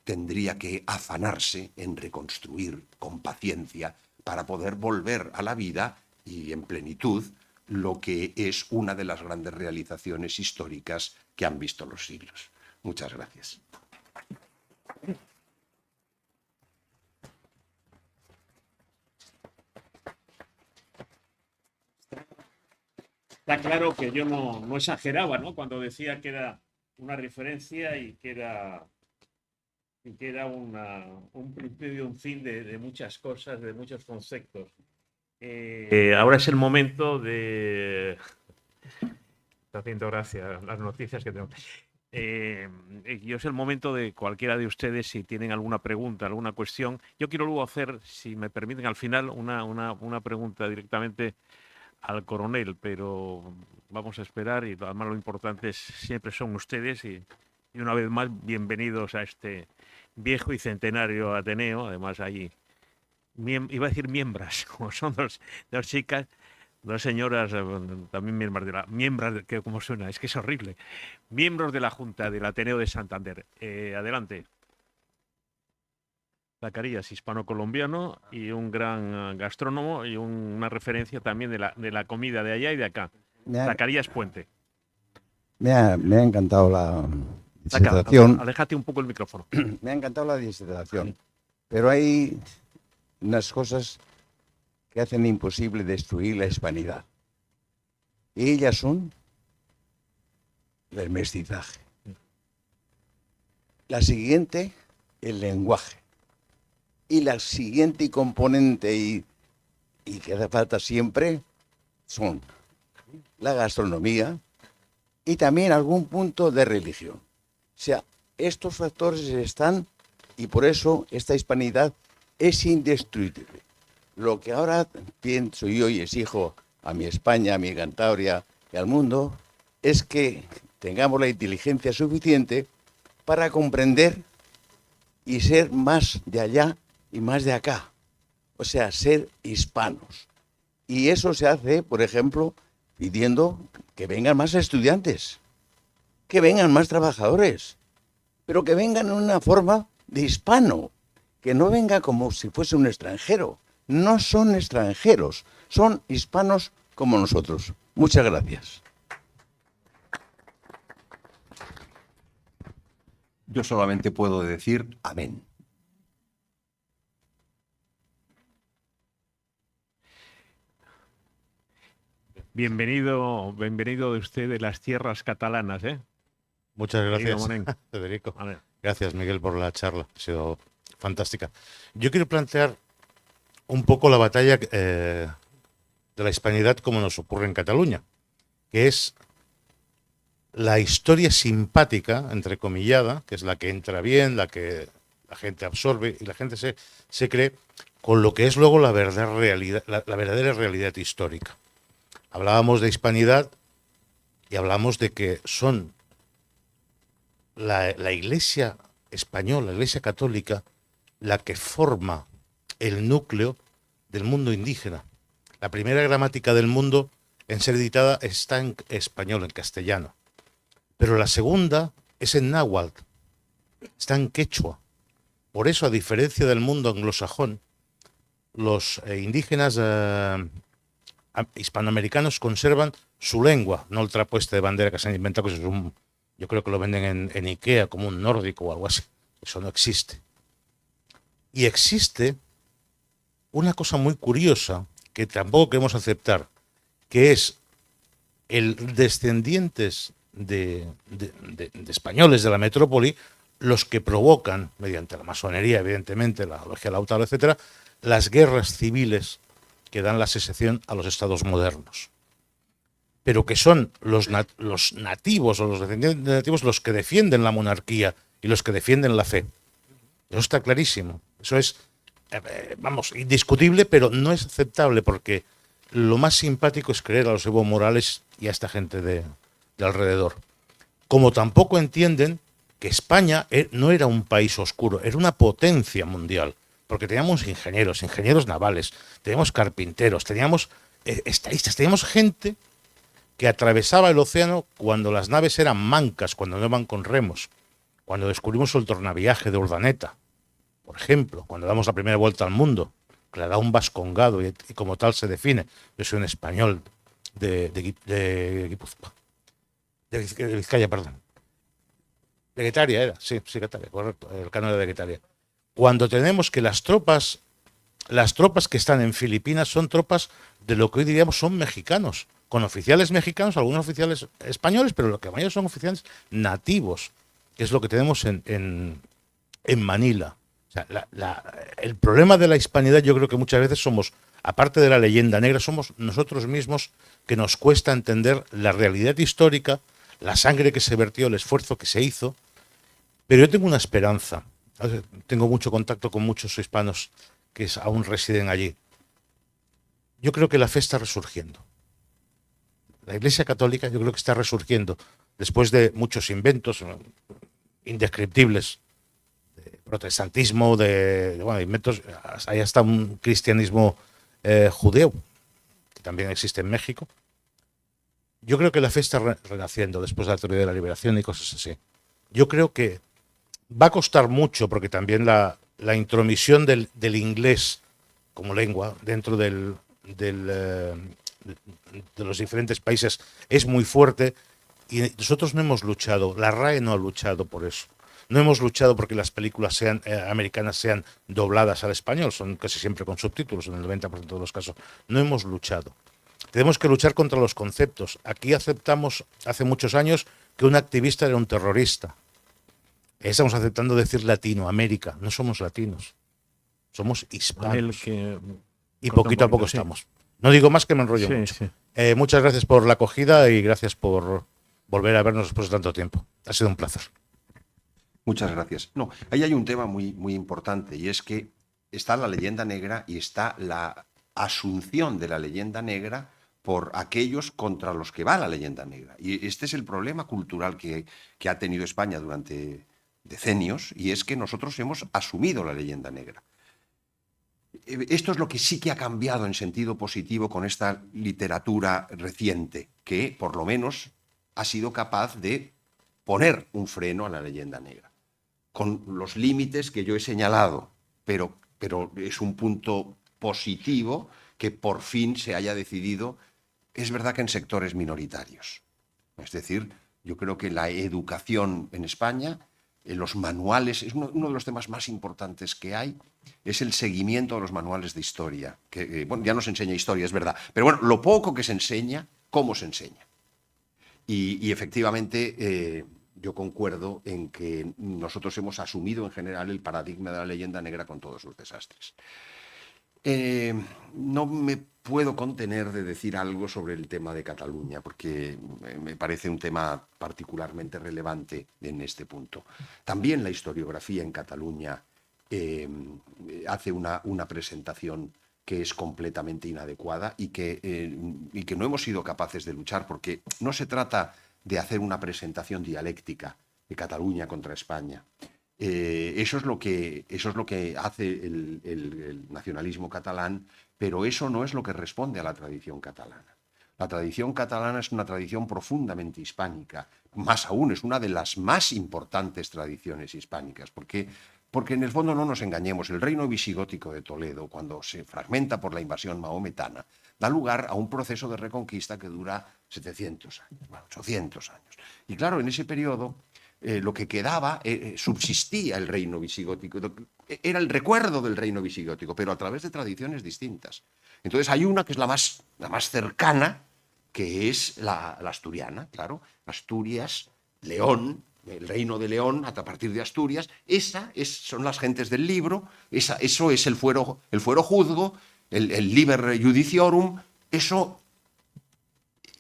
tendría que afanarse en reconstruir con paciencia para poder volver a la vida y en plenitud lo que es una de las grandes realizaciones históricas que han visto los siglos. Muchas gracias. Está claro que yo no exageraba, ¿no? Cuando decía que era una referencia y que era un principio y un fin de muchas cosas, de muchos conceptos. Ahora es el momento de... Está haciendo gracia las noticias que tengo. Yo es el momento de cualquiera de ustedes, si tienen alguna pregunta, alguna cuestión. Yo quiero luego hacer, si me permiten, al final una pregunta directamente al coronel, pero vamos a esperar y además lo importante siempre son ustedes y una vez más bienvenidos a este viejo y centenario Ateneo. Además ahí iba a decir miembros, como son dos chicas, dos señoras también miembros que como suena, es que es horrible, miembros de la Junta del Ateneo de Santander. Adelante. Zacarías, hispano-colombiano y un gran gastrónomo y una referencia también de la comida de allá y de acá. Zacarías Puente. Me ha encantado la disertación. Aléjate un poco el micrófono. Me ha encantado la disertación, pero hay unas cosas que hacen imposible destruir la hispanidad. Y ellas son el mestizaje. La siguiente, el lenguaje. Y la siguiente componente y que hace falta siempre son la gastronomía y también algún punto de religión. O sea, estos factores están y por eso esta hispanidad es indestructible. Lo que ahora pienso yo y exijo a mi España, a mi Cantabria y al mundo es que tengamos la inteligencia suficiente para comprender y ser más de allá y más de acá, o sea, ser hispanos. Y eso se hace, por ejemplo, pidiendo que vengan más estudiantes, que vengan más trabajadores, pero que vengan en una forma de hispano, que no venga como si fuese un extranjero. No son extranjeros, son hispanos como nosotros. Muchas gracias. Yo solamente puedo decir amén. Bienvenido de usted de las tierras catalanas, ¿eh? Muchas Querido gracias, Monen. Federico. Vale. Gracias, Miguel, por la charla. Ha sido fantástica. Yo quiero plantear un poco la batalla de la hispanidad como nos ocurre en Cataluña, que es la historia simpática, entrecomillada, que es la que entra bien, la que la gente absorbe y la gente se cree, con lo que es luego la verdadera realidad histórica. Hablábamos de hispanidad y hablamos de que son la Iglesia española, la Iglesia católica, la que forma el núcleo del mundo indígena. La primera gramática del mundo en ser editada está en español, en castellano. Pero la segunda es en náhuatl, está en quechua. Por eso, a diferencia del mundo anglosajón, los indígenas hispanoamericanos conservan su lengua, no el trapo este de bandera que se han inventado, que es yo creo que lo venden en Ikea como un nórdico o algo así. Eso no existe. Y existe una cosa muy curiosa que tampoco queremos aceptar, que es el descendientes de españoles de la metrópoli los que provocan, mediante la masonería, evidentemente, la logia Lautaro, etcétera, las guerras civiles que dan la secesión a los estados modernos. Pero que son los nativos o los descendientes de nativos los que defienden la monarquía y los que defienden la fe. Eso está clarísimo. Eso es, indiscutible, pero no es aceptable porque lo más simpático es creer a los Evo Morales y a esta gente de alrededor. Como tampoco entienden que España no era un país oscuro, era una potencia mundial, porque teníamos ingenieros navales, teníamos carpinteros, teníamos estadistas, teníamos gente que atravesaba el océano cuando las naves eran mancas, cuando no iban con remos, cuando descubrimos el tornaviaje de Urdaneta, por ejemplo, cuando damos la primera vuelta al mundo, que le da un vascongado y como tal se define. Yo soy un español de Guipúzcoa. De Vizcaya, perdón. De Guetaria era, sí, Guetaria, correcto, el Cano era de Guetaria. Cuando tenemos que las tropas que están en Filipinas son tropas de lo que hoy diríamos son mexicanos, con oficiales mexicanos, algunos oficiales españoles, pero lo que mayor son oficiales nativos, que es lo que tenemos en Manila. O sea, el problema de la hispanidad yo creo que muchas veces somos, aparte de la leyenda negra, somos nosotros mismos que nos cuesta entender la realidad histórica, la sangre que se vertió, el esfuerzo que se hizo. Pero yo tengo una esperanza. Tengo mucho contacto con muchos hispanos que aún residen allí. Yo creo que la fe está resurgiendo. La Iglesia Católica yo creo que está resurgiendo después de muchos inventos indescriptibles, de protestantismo, inventos, hay hasta un cristianismo judeo, que también existe en México. Yo creo que la fe está renaciendo después de la teoría de la liberación y cosas así. Yo creo que va a costar mucho, porque también la intromisión del inglés como lengua dentro de los diferentes países es muy fuerte y nosotros no hemos luchado, la RAE no ha luchado por eso. No hemos luchado porque las películas americanas sean dobladas al español, son casi siempre con subtítulos en el 90% de los casos. No hemos luchado. Tenemos que luchar contra los conceptos. Aquí aceptamos hace muchos años que un activista era un terrorista. Estamos aceptando decir Latinoamérica. No somos latinos, somos hispanos. Y poquito a poco estamos. No digo más, que me enrollo mucho. Sí. Muchas gracias por la acogida y gracias por volver a vernos después de tanto tiempo. Ha sido un placer. Muchas gracias. No, ahí hay un tema muy, muy importante, y es que está la leyenda negra y está la asunción de la leyenda negra por aquellos contra los que va la leyenda negra. Y este es el problema cultural que ha tenido España durante decenios, y es que nosotros hemos asumido la leyenda negra. Esto es lo que sí que ha cambiado en sentido positivo con esta literatura reciente, que por lo menos ha sido capaz de poner un freno a la leyenda negra. con los límites que yo he señalado, pero es un punto positivo que por fin se haya decidido, es verdad que en sectores minoritarios. Es decir, yo creo que la educación en España, los manuales, es uno de los temas más importantes que hay, es el seguimiento de los manuales de historia. Que, bueno, ya no se enseña historia, es verdad, pero bueno, lo poco que se enseña, ¿cómo se enseña? Y efectivamente yo concuerdo en que nosotros hemos asumido en general el paradigma de la leyenda negra con todos sus desastres. No me puedo contener de decir algo sobre el tema de Cataluña, porque me parece un tema particularmente relevante en este punto. También la historiografía en Cataluña hace una presentación que es completamente inadecuada y que no hemos sido capaces de luchar, porque no se trata de hacer una presentación dialéctica de Cataluña contra España. Eso es lo que hace el nacionalismo catalán, pero eso no es lo que responde a la tradición catalana. La tradición catalana es una tradición profundamente hispánica, más aún es una de las más importantes tradiciones hispánicas, porque en el fondo, no nos engañemos, el reino visigótico de Toledo, cuando se fragmenta por la invasión mahometana, da lugar a un proceso de reconquista que dura 700 años, bueno, 800 años. Y claro, en ese periodo lo que quedaba, subsistía el reino visigótico, era el recuerdo del reino visigótico, pero a través de tradiciones distintas. Entonces hay una que es la más cercana, que es la asturiana, claro, Asturias, León, el reino de León, a partir de Asturias, son las gentes del libro, eso es el fuero juzgo, el liber judiciorum, eso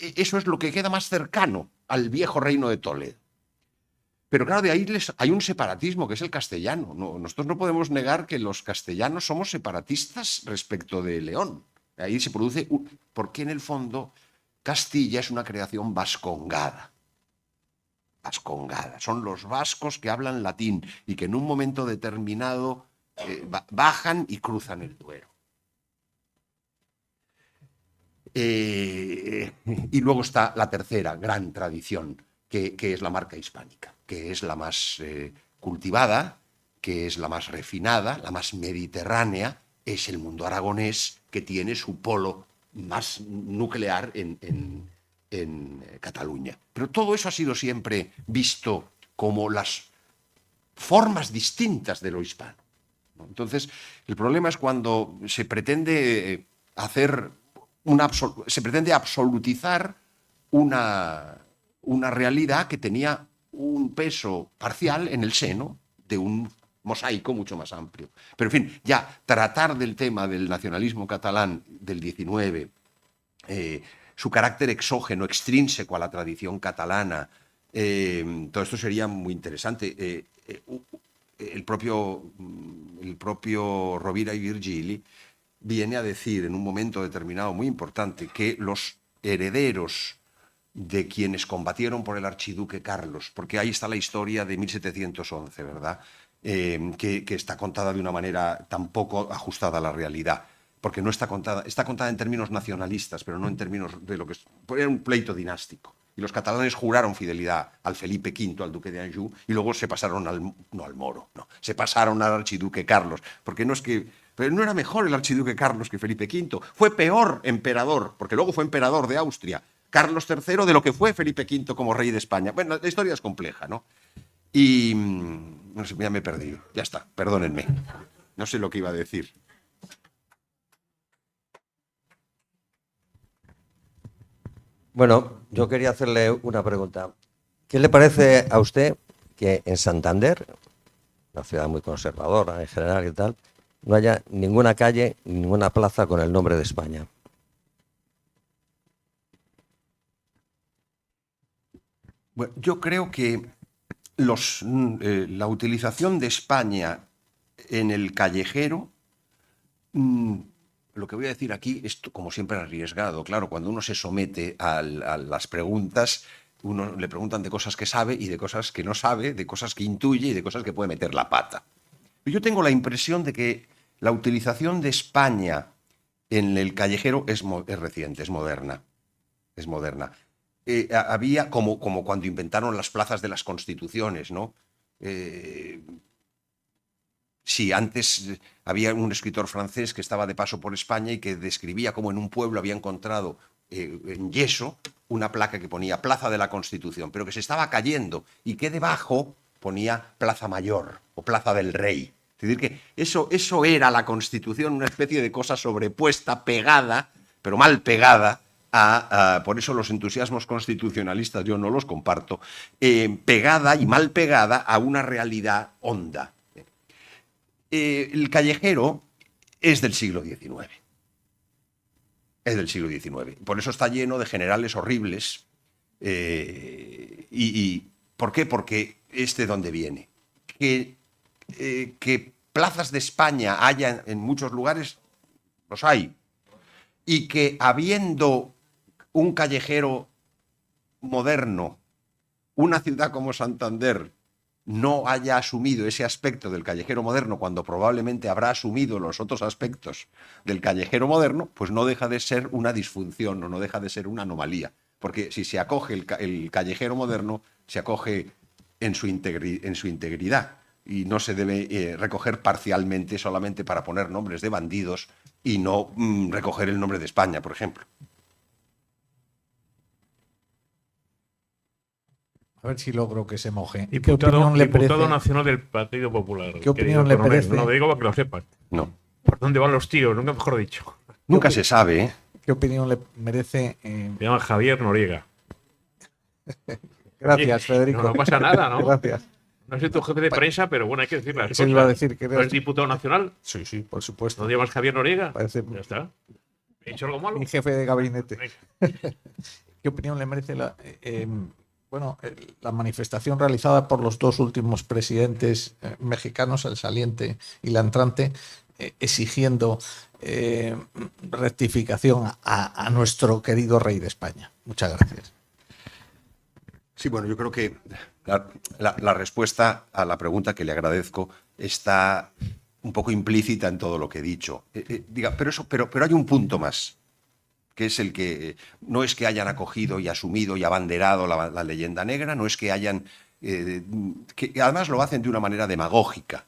es lo que queda más cercano al viejo reino de Toledo. Pero claro, de ahí hay un separatismo, que es el castellano. Nosotros no podemos negar que los castellanos somos separatistas respecto de León. Ahí se produce, porque en el fondo Castilla es una creación vascongada. Vascongada. Son los vascos que hablan latín y que en un momento determinado bajan y cruzan el Duero. Y luego está la tercera gran tradición, que es la marca hispánica, que es la más cultivada, que es la más refinada, la más mediterránea, es el mundo aragonés, que tiene su polo más nuclear en Cataluña. Pero todo eso ha sido siempre visto como las formas distintas de lo hispano, ¿no? Entonces, el problema es cuando se pretende absolutizar una realidad que tenía un peso parcial en el seno de un mosaico mucho más amplio. Pero, en fin, ya tratar del tema del nacionalismo catalán del 19, su carácter exógeno, extrínseco a la tradición catalana, todo esto sería muy interesante. El propio Rovira y Virgili viene a decir en un momento determinado muy importante que los herederos de quienes combatieron por el archiduque Carlos, porque ahí está la historia de 1711, ¿verdad? Que está contada de una manera tan poco ajustada a la realidad, porque no está contada en términos nacionalistas, pero no en términos de lo que era un pleito dinástico. Y los catalanes juraron fidelidad al Felipe V, al duque de Anjou, y luego se pasaron no al moro, no, se pasaron al archiduque Carlos, porque pero no era mejor el archiduque Carlos que Felipe V, fue peor emperador, porque luego fue emperador de Austria, Carlos III, de lo que fue Felipe V como rey de España. Bueno, la historia es compleja, ¿no? Y no sé, ya me he perdido, ya está, perdónenme, no sé lo que iba a decir. Bueno, yo quería hacerle una pregunta. ¿Qué le parece a usted que en Santander, una ciudad muy conservadora en general y tal, no haya ninguna calle, ninguna plaza con el nombre de España? Bueno, yo creo que la utilización de España en el callejero, lo que voy a decir aquí es, como siempre, arriesgado. Claro, cuando uno se somete a las preguntas, uno le preguntan de cosas que sabe y de cosas que no sabe, de cosas que intuye y de cosas que puede meter la pata. Yo tengo la impresión de que la utilización de España en el callejero es reciente, es moderna. Es moderna. Había como cuando inventaron las plazas de las constituciones, ¿no? Sí, antes había un escritor francés que estaba de paso por España y que describía cómo en un pueblo había encontrado en yeso una placa que ponía Plaza de la Constitución, pero que se estaba cayendo y que debajo ponía Plaza Mayor o Plaza del Rey. Es decir, que eso era la Constitución, una especie de cosa sobrepuesta, pegada, pero mal pegada, por eso los entusiasmos constitucionalistas yo no los comparto, pegada y mal pegada a una realidad honda. El callejero es del siglo XIX. Es del siglo XIX. Por eso está lleno de generales horribles. ¿Por qué? Porque es de donde viene. Que plazas de España haya en muchos lugares, los hay. Y que habiendo un callejero moderno, una ciudad como Santander no haya asumido ese aspecto del callejero moderno cuando probablemente habrá asumido los otros aspectos del callejero moderno, pues no deja de ser una disfunción o no deja de ser una anomalía. Porque si se acoge el callejero moderno, se acoge en su integridad y no se debe recoger parcialmente solamente para poner nombres de bandidos y no recoger el nombre de España, por ejemplo. A ver si logro que se moje. ¿Qué Diputado, opinión le diputado parece? nacional del Partido Popular. ¿Qué opinión le parece? No lo digo para que lo sepan. No. ¿Por dónde van los tíos? Nunca mejor dicho. Nunca se sabe, ¿eh? ¿Qué opinión le merece? Se llama Javier Noriega. Gracias, Federico. No pasa nada, ¿no? Gracias. No soy tu jefe de prensa, pero bueno, hay que decir las Eso cosas. iba a decir que ¿No es diputado nacional? Sí, sí, por supuesto. ¿No te llamas Javier Noriega? Parece Ya está. ¿He hecho algo malo? mi jefe de gabinete. Venga. ¿Qué opinión le merece la manifestación realizada por los dos últimos presidentes mexicanos, el saliente y la entrante, exigiendo rectificación a nuestro querido rey de España? Muchas gracias. Sí, bueno, yo creo que la respuesta a la pregunta, que le agradezco, está un poco implícita en todo lo que he dicho. Pero hay un punto más, que es el que no es que hayan acogido y asumido y abanderado la leyenda negra, no es que hayan... que además lo hacen de una manera demagógica.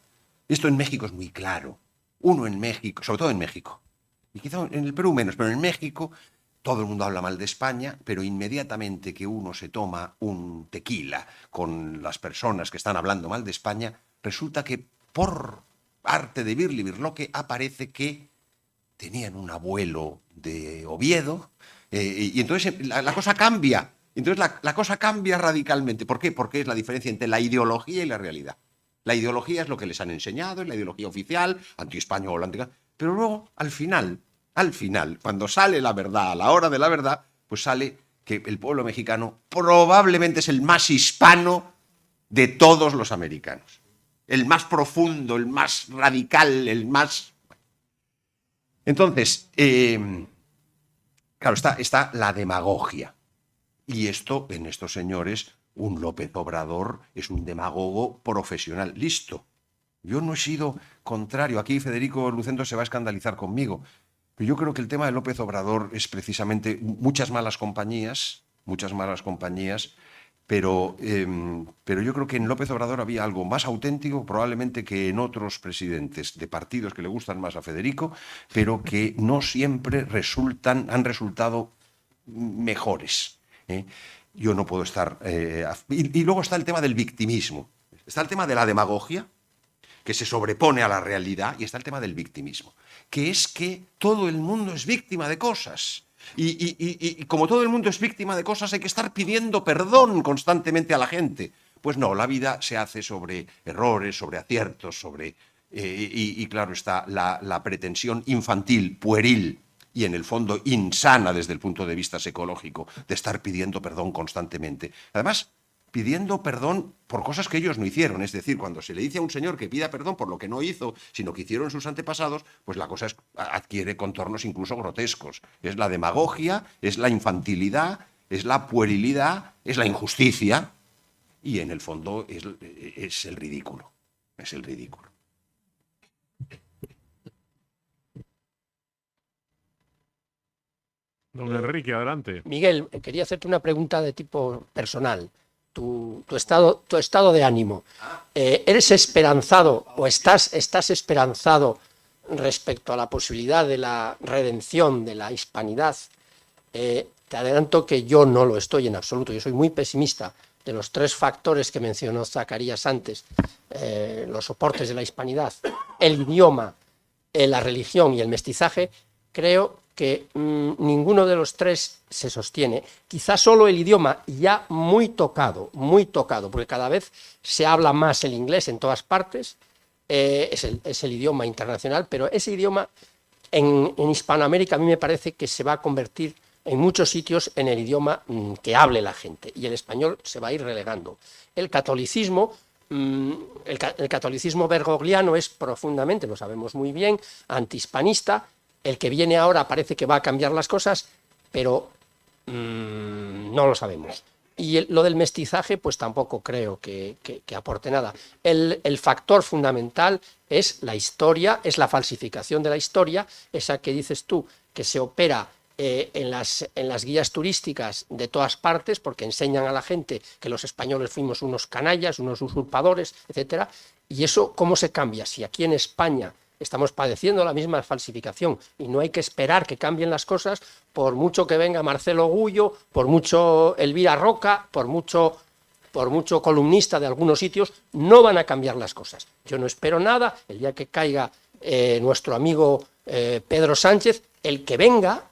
Esto en México es muy claro. Uno en México, sobre todo en México, y quizá en el Perú menos, pero en México todo el mundo habla mal de España, pero inmediatamente que uno se toma un tequila con las personas que están hablando mal de España, resulta que por arte de Birli Birloque aparece que tenían un abuelo de Oviedo, y entonces la cosa cambia. Entonces la cosa cambia radicalmente. ¿Por qué? Porque es la diferencia entre la ideología y la realidad. La ideología es lo que les han enseñado, es la ideología oficial, anti-española, pero luego, al final, cuando sale la verdad, a la hora de la verdad, pues sale que el pueblo mexicano probablemente es el más hispano de todos los americanos. El más profundo, el más radical, el más... Entonces, claro, está la demagogia. Y esto, en estos señores, un López Obrador es un demagogo profesional. Listo. Yo no he sido contrario. Aquí Federico Lucendo se va a escandalizar conmigo. Pero yo creo que el tema de López Obrador es precisamente muchas malas compañías, pero yo creo que en López Obrador había algo más auténtico probablemente que en otros presidentes de partidos que le gustan más a Federico, pero que no siempre han resultado mejores. Yo no puedo estar... y luego está el tema del victimismo. Está el tema de la demagogia, que se sobrepone a la realidad, y está el tema del victimismo, que es que todo el mundo es víctima de cosas. Y como todo el mundo es víctima de cosas, hay que estar pidiendo perdón constantemente a la gente. Pues no, la vida se hace sobre errores, sobre aciertos, y claro está la pretensión infantil, pueril, y en el fondo insana desde el punto de vista psicológico, de estar pidiendo perdón constantemente. Además, pidiendo perdón por cosas que ellos no hicieron. Es decir, cuando se le dice a un señor que pida perdón por lo que no hizo, sino que hicieron sus antepasados, pues la cosa adquiere contornos incluso grotescos. Es la demagogia, es la infantilidad, es la puerilidad, es la injusticia, y en el fondo es el ridículo. Es el ridículo. Don Enrique, adelante. Miguel, quería hacerte una pregunta de tipo personal. tu estado de ánimo. ¿Eres esperanzado o estás esperanzado respecto a la posibilidad de la redención de la hispanidad? Te adelanto que yo no lo estoy en absoluto. Yo soy muy pesimista. De los 3 factores que mencionó Zacarías antes, los soportes de la hispanidad, el idioma, la religión y el mestizaje, creo que ninguno de los 3 se sostiene. Quizás solo el idioma, ya muy tocado, porque cada vez se habla más el inglés en todas partes, es el idioma internacional, pero ese idioma en Hispanoamérica a mí me parece que se va a convertir en muchos sitios en el idioma que hable la gente, y el español se va a ir relegando. El catolicismo bergogliano es profundamente, lo sabemos muy bien, antihispanista. El que viene ahora parece que va a cambiar las cosas, pero no lo sabemos. Y lo del mestizaje, pues tampoco creo que aporte nada. El factor fundamental es la historia, es la falsificación de la historia, esa que dices tú, que se opera en las guías turísticas de todas partes, porque enseñan a la gente que los españoles fuimos unos canallas, unos usurpadores, etcétera. Y eso, ¿cómo se cambia? Si aquí en España estamos padeciendo la misma falsificación y no hay que esperar que cambien las cosas, por mucho que venga Marcelo Gullo, por mucho Elvira Roca, por mucho columnista de algunos sitios, no van a cambiar las cosas. Yo no espero nada. El día que caiga nuestro amigo Pedro Sánchez, el que venga,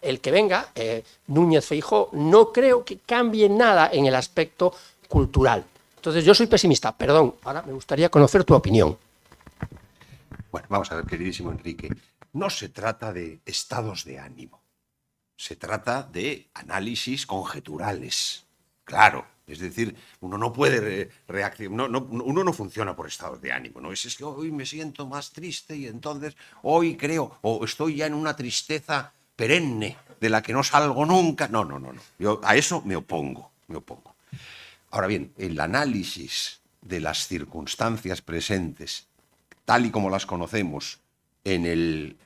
Núñez Feijóo, no creo que cambie nada en el aspecto cultural. Entonces yo soy pesimista, perdón, ahora me gustaría conocer tu opinión. Bueno, vamos a ver, queridísimo Enrique, no se trata de estados de ánimo, se trata de análisis conjeturales, claro. Es decir, uno no puede reaccionar, uno no funciona por estados de ánimo, ¿no? Es que hoy me siento más triste y entonces hoy creo, o estoy ya en una tristeza perenne de la que no salgo nunca. No. Yo a eso me opongo. Ahora bien, el análisis de las circunstancias presentes, tal y como las conocemos, en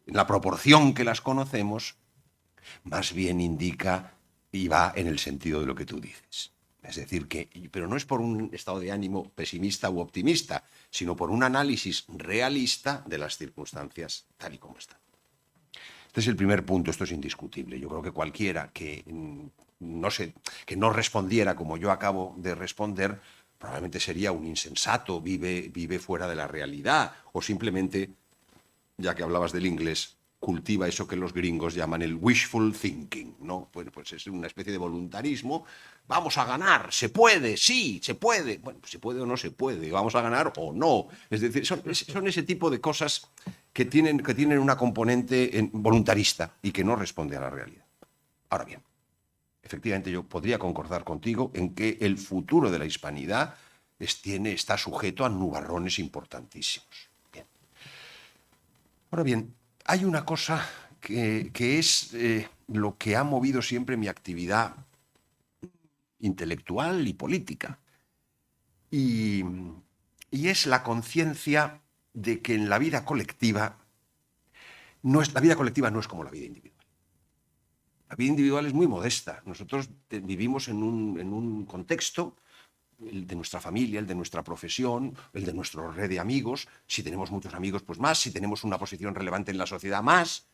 la proporción que las conocemos, más bien indica y va en el sentido de lo que tú dices. Es decir, pero no es por un estado de ánimo pesimista u optimista, sino por un análisis realista de las circunstancias tal y como están. Este es el primer punto, esto es indiscutible. Yo creo que cualquiera que no respondiera como yo acabo de responder, probablemente sería un insensato, vive fuera de la realidad, o simplemente, ya que hablabas del inglés, cultiva eso que los gringos llaman el wishful thinking, ¿no? Bueno, pues es una especie de voluntarismo. Vamos a ganar, se puede, sí, se puede. Bueno, pues se puede o no se puede, vamos a ganar o no. Es decir, son ese tipo de cosas que tienen una componente voluntarista y que no responde a la realidad. Ahora bien, efectivamente yo podría concordar contigo en que el futuro de la hispanidad está sujeto a nubarrones importantísimos. Bien. Ahora bien, hay una cosa que es lo que ha movido siempre mi actividad intelectual y política. Y es la conciencia de que en la vida colectiva la vida colectiva no es como la vida individual. La vida individual es muy modesta. Nosotros vivimos en un contexto, el de nuestra familia, el de nuestra profesión, el de nuestra red de amigos. Si tenemos muchos amigos, pues más. Si tenemos una posición relevante en la sociedad, más.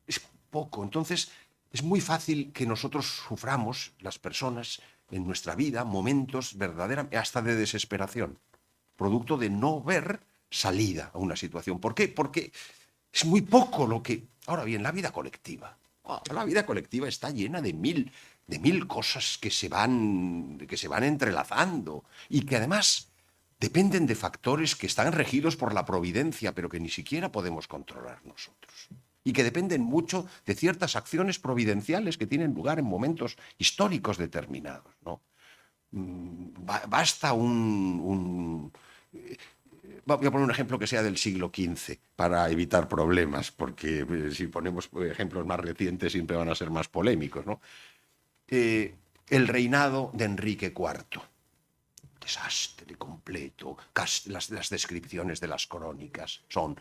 Es poco. Entonces, es muy fácil que nosotros suframos, las personas, en nuestra vida, momentos verdaderamente, hasta de desesperación, producto de no ver salida a una situación. ¿Por qué? Porque es muy poco lo que... Ahora bien, la vida colectiva. La vida colectiva está llena de mil cosas que se van entrelazando y que además dependen de factores que están regidos por la providencia, pero que ni siquiera podemos controlar nosotros. Y que dependen mucho de ciertas acciones providenciales que tienen lugar en momentos históricos determinados, ¿no? Basta voy a poner un ejemplo que sea del siglo XV para evitar problemas, porque si ponemos ejemplos más recientes siempre van a ser más polémicos, ¿no? El reinado de Enrique IV. Desastre completo. Las descripciones de las crónicas son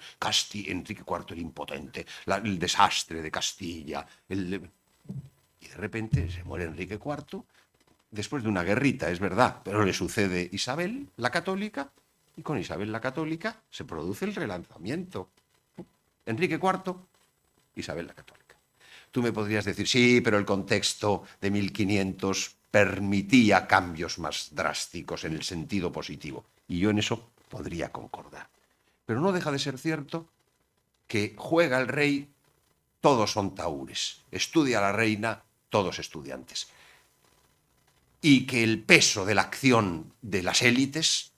Enrique IV el impotente, el desastre de Castilla. Y de repente se muere Enrique IV después de una guerrita, es verdad, pero le sucede Isabel la Católica, y con Isabel la Católica se produce el relanzamiento. Enrique IV, Isabel la Católica. Tú me podrías decir, sí, pero el contexto de 1500 permitía cambios más drásticos en el sentido positivo. Y yo en eso podría concordar. Pero no deja de ser cierto que juega el rey, todos son taúres. Estudia la reina, todos estudiantes. Y que el peso de la acción de las élites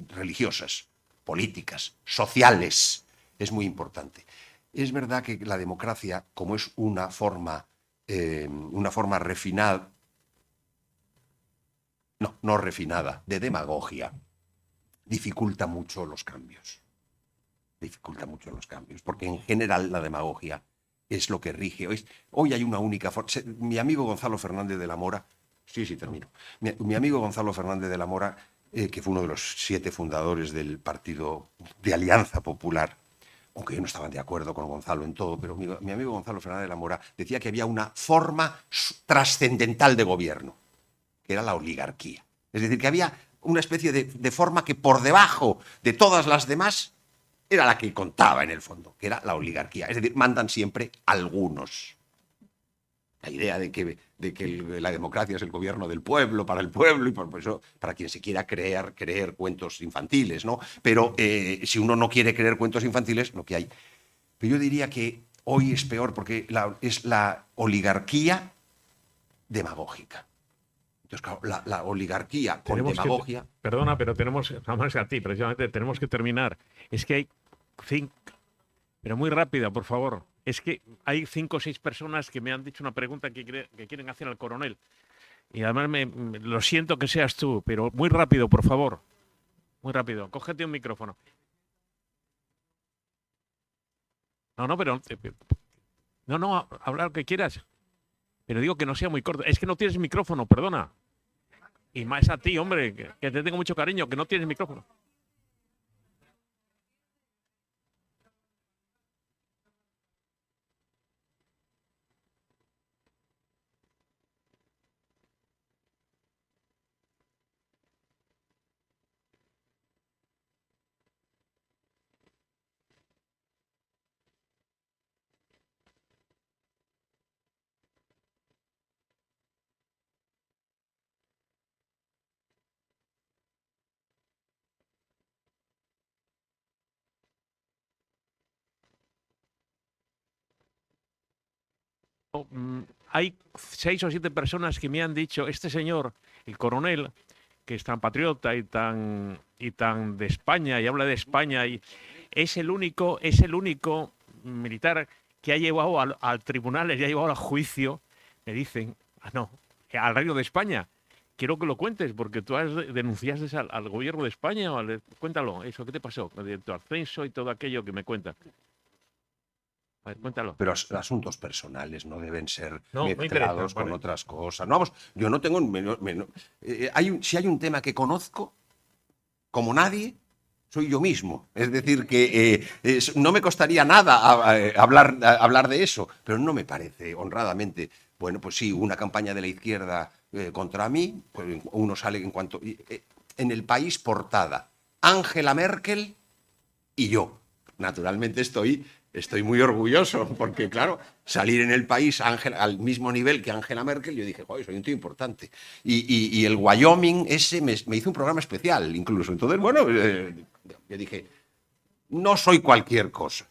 religiosas, políticas, sociales, es muy importante. Es verdad que la democracia, como es una forma refinada, no refinada, de demagogia, dificulta mucho los cambios. Dificulta mucho los cambios, porque en general la demagogia es lo que rige. Hoy hay una única forma. Mi amigo Gonzalo Fernández de la Mora, termino. Mi amigo Gonzalo Fernández de la Mora, que fue uno de los 7 fundadores del Partido de Alianza Popular, aunque yo no estaba de acuerdo con Gonzalo en todo, pero mi amigo Gonzalo Fernández de la Mora decía que había una forma trascendental de gobierno, que era la oligarquía. Es decir, que había una especie de forma que por debajo de todas las demás era la que contaba en el fondo, que era la oligarquía. Es decir, mandan siempre algunos. La idea de que la democracia es el gobierno del pueblo, para el pueblo, y por eso, para quien se quiera creer cuentos infantiles, ¿no? Pero si uno no quiere creer cuentos infantiles, lo que hay. Pero yo diría que hoy es peor porque es la oligarquía demagógica. Entonces, claro, la oligarquía con demagogia... Perdona, pero tenemos, vamos a ti, precisamente, tenemos que terminar. Es que hay 5... Pero muy rápida, por favor. Es que hay 5 o 6 personas que me han dicho una pregunta que quieren hacer al coronel. Y además lo siento que seas tú, pero muy rápido, por favor. Muy rápido. Cógete un micrófono. No, pero... No, habla lo que quieras. Pero digo que no sea muy corto. Es que no tienes micrófono, perdona. Y más a ti, hombre, que te tengo mucho cariño, que no tienes micrófono. Hay 6 o 7 personas que me han dicho, este señor, el coronel, que es tan patriota y tan de España y habla de España, y es el único militar que ha llevado al tribunal, le ha llevado al juicio, me dicen, al Reino de España. Quiero que lo cuentes, porque tú denunciaste al gobierno de España. Cuéntalo, eso, ¿qué te pasó? De tu ascenso y todo aquello que me cuentas. A ver, cuéntalo. Pero asuntos personales no deben ser No, mezclados con otras cosas. No, vamos, yo no tengo... si hay un tema que conozco, como nadie, soy yo mismo. Es decir, que no me costaría nada hablar de eso, pero no me parece, honradamente. Bueno, pues sí, una campaña de la izquierda contra mí, pues uno sale en cuanto... en El País, portada, Angela Merkel y yo. Naturalmente estoy muy orgulloso, porque claro, salir en El País al mismo nivel que Angela Merkel, yo dije, joder, soy un tío importante. Y el Wyoming ese me hizo un programa especial, incluso. Entonces, bueno, yo dije, no soy cualquier cosa.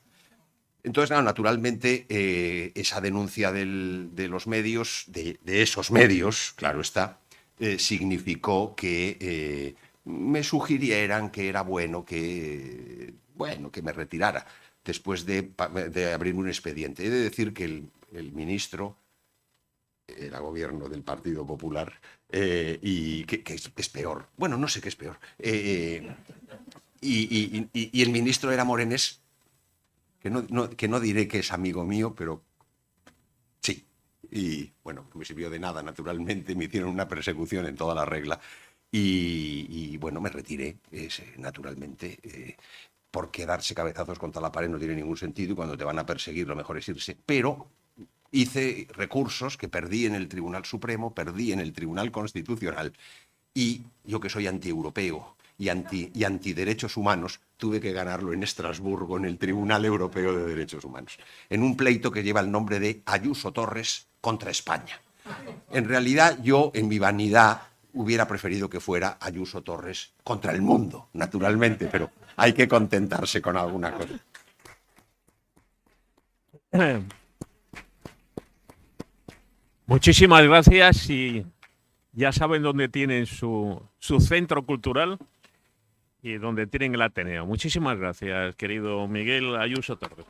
Entonces, claro, naturalmente, esa denuncia de los medios, de esos medios, claro está, significó que me sugirieran que era bueno que me retirara después de abrirme un expediente. He de decir que el ministro era gobierno del Partido Popular y que es peor. Bueno, no sé qué es peor. Y el ministro era morenés, que no diré que es amigo mío, pero sí. Y bueno, que me sirvió de nada, naturalmente. Me hicieron una persecución en toda la regla. Y bueno, me retiré, naturalmente. Porque darse cabezazos contra la pared no tiene ningún sentido, y cuando te van a perseguir lo mejor es irse. Pero hice recursos que perdí en el Tribunal Supremo, perdí en el Tribunal Constitucional, y yo, que soy antieuropeo y antiderechos humanos, tuve que ganarlo en Estrasburgo, en el Tribunal Europeo de Derechos Humanos, en un pleito que lleva el nombre de Ayuso Torres contra España. En realidad, yo, en mi vanidad, hubiera preferido que fuera Ayuso Torres contra el mundo, naturalmente, pero hay que contentarse con alguna cosa. Muchísimas gracias, y ya saben dónde tienen su centro cultural y dónde tienen el Ateneo. Muchísimas gracias, querido Miguel Ayuso Torres.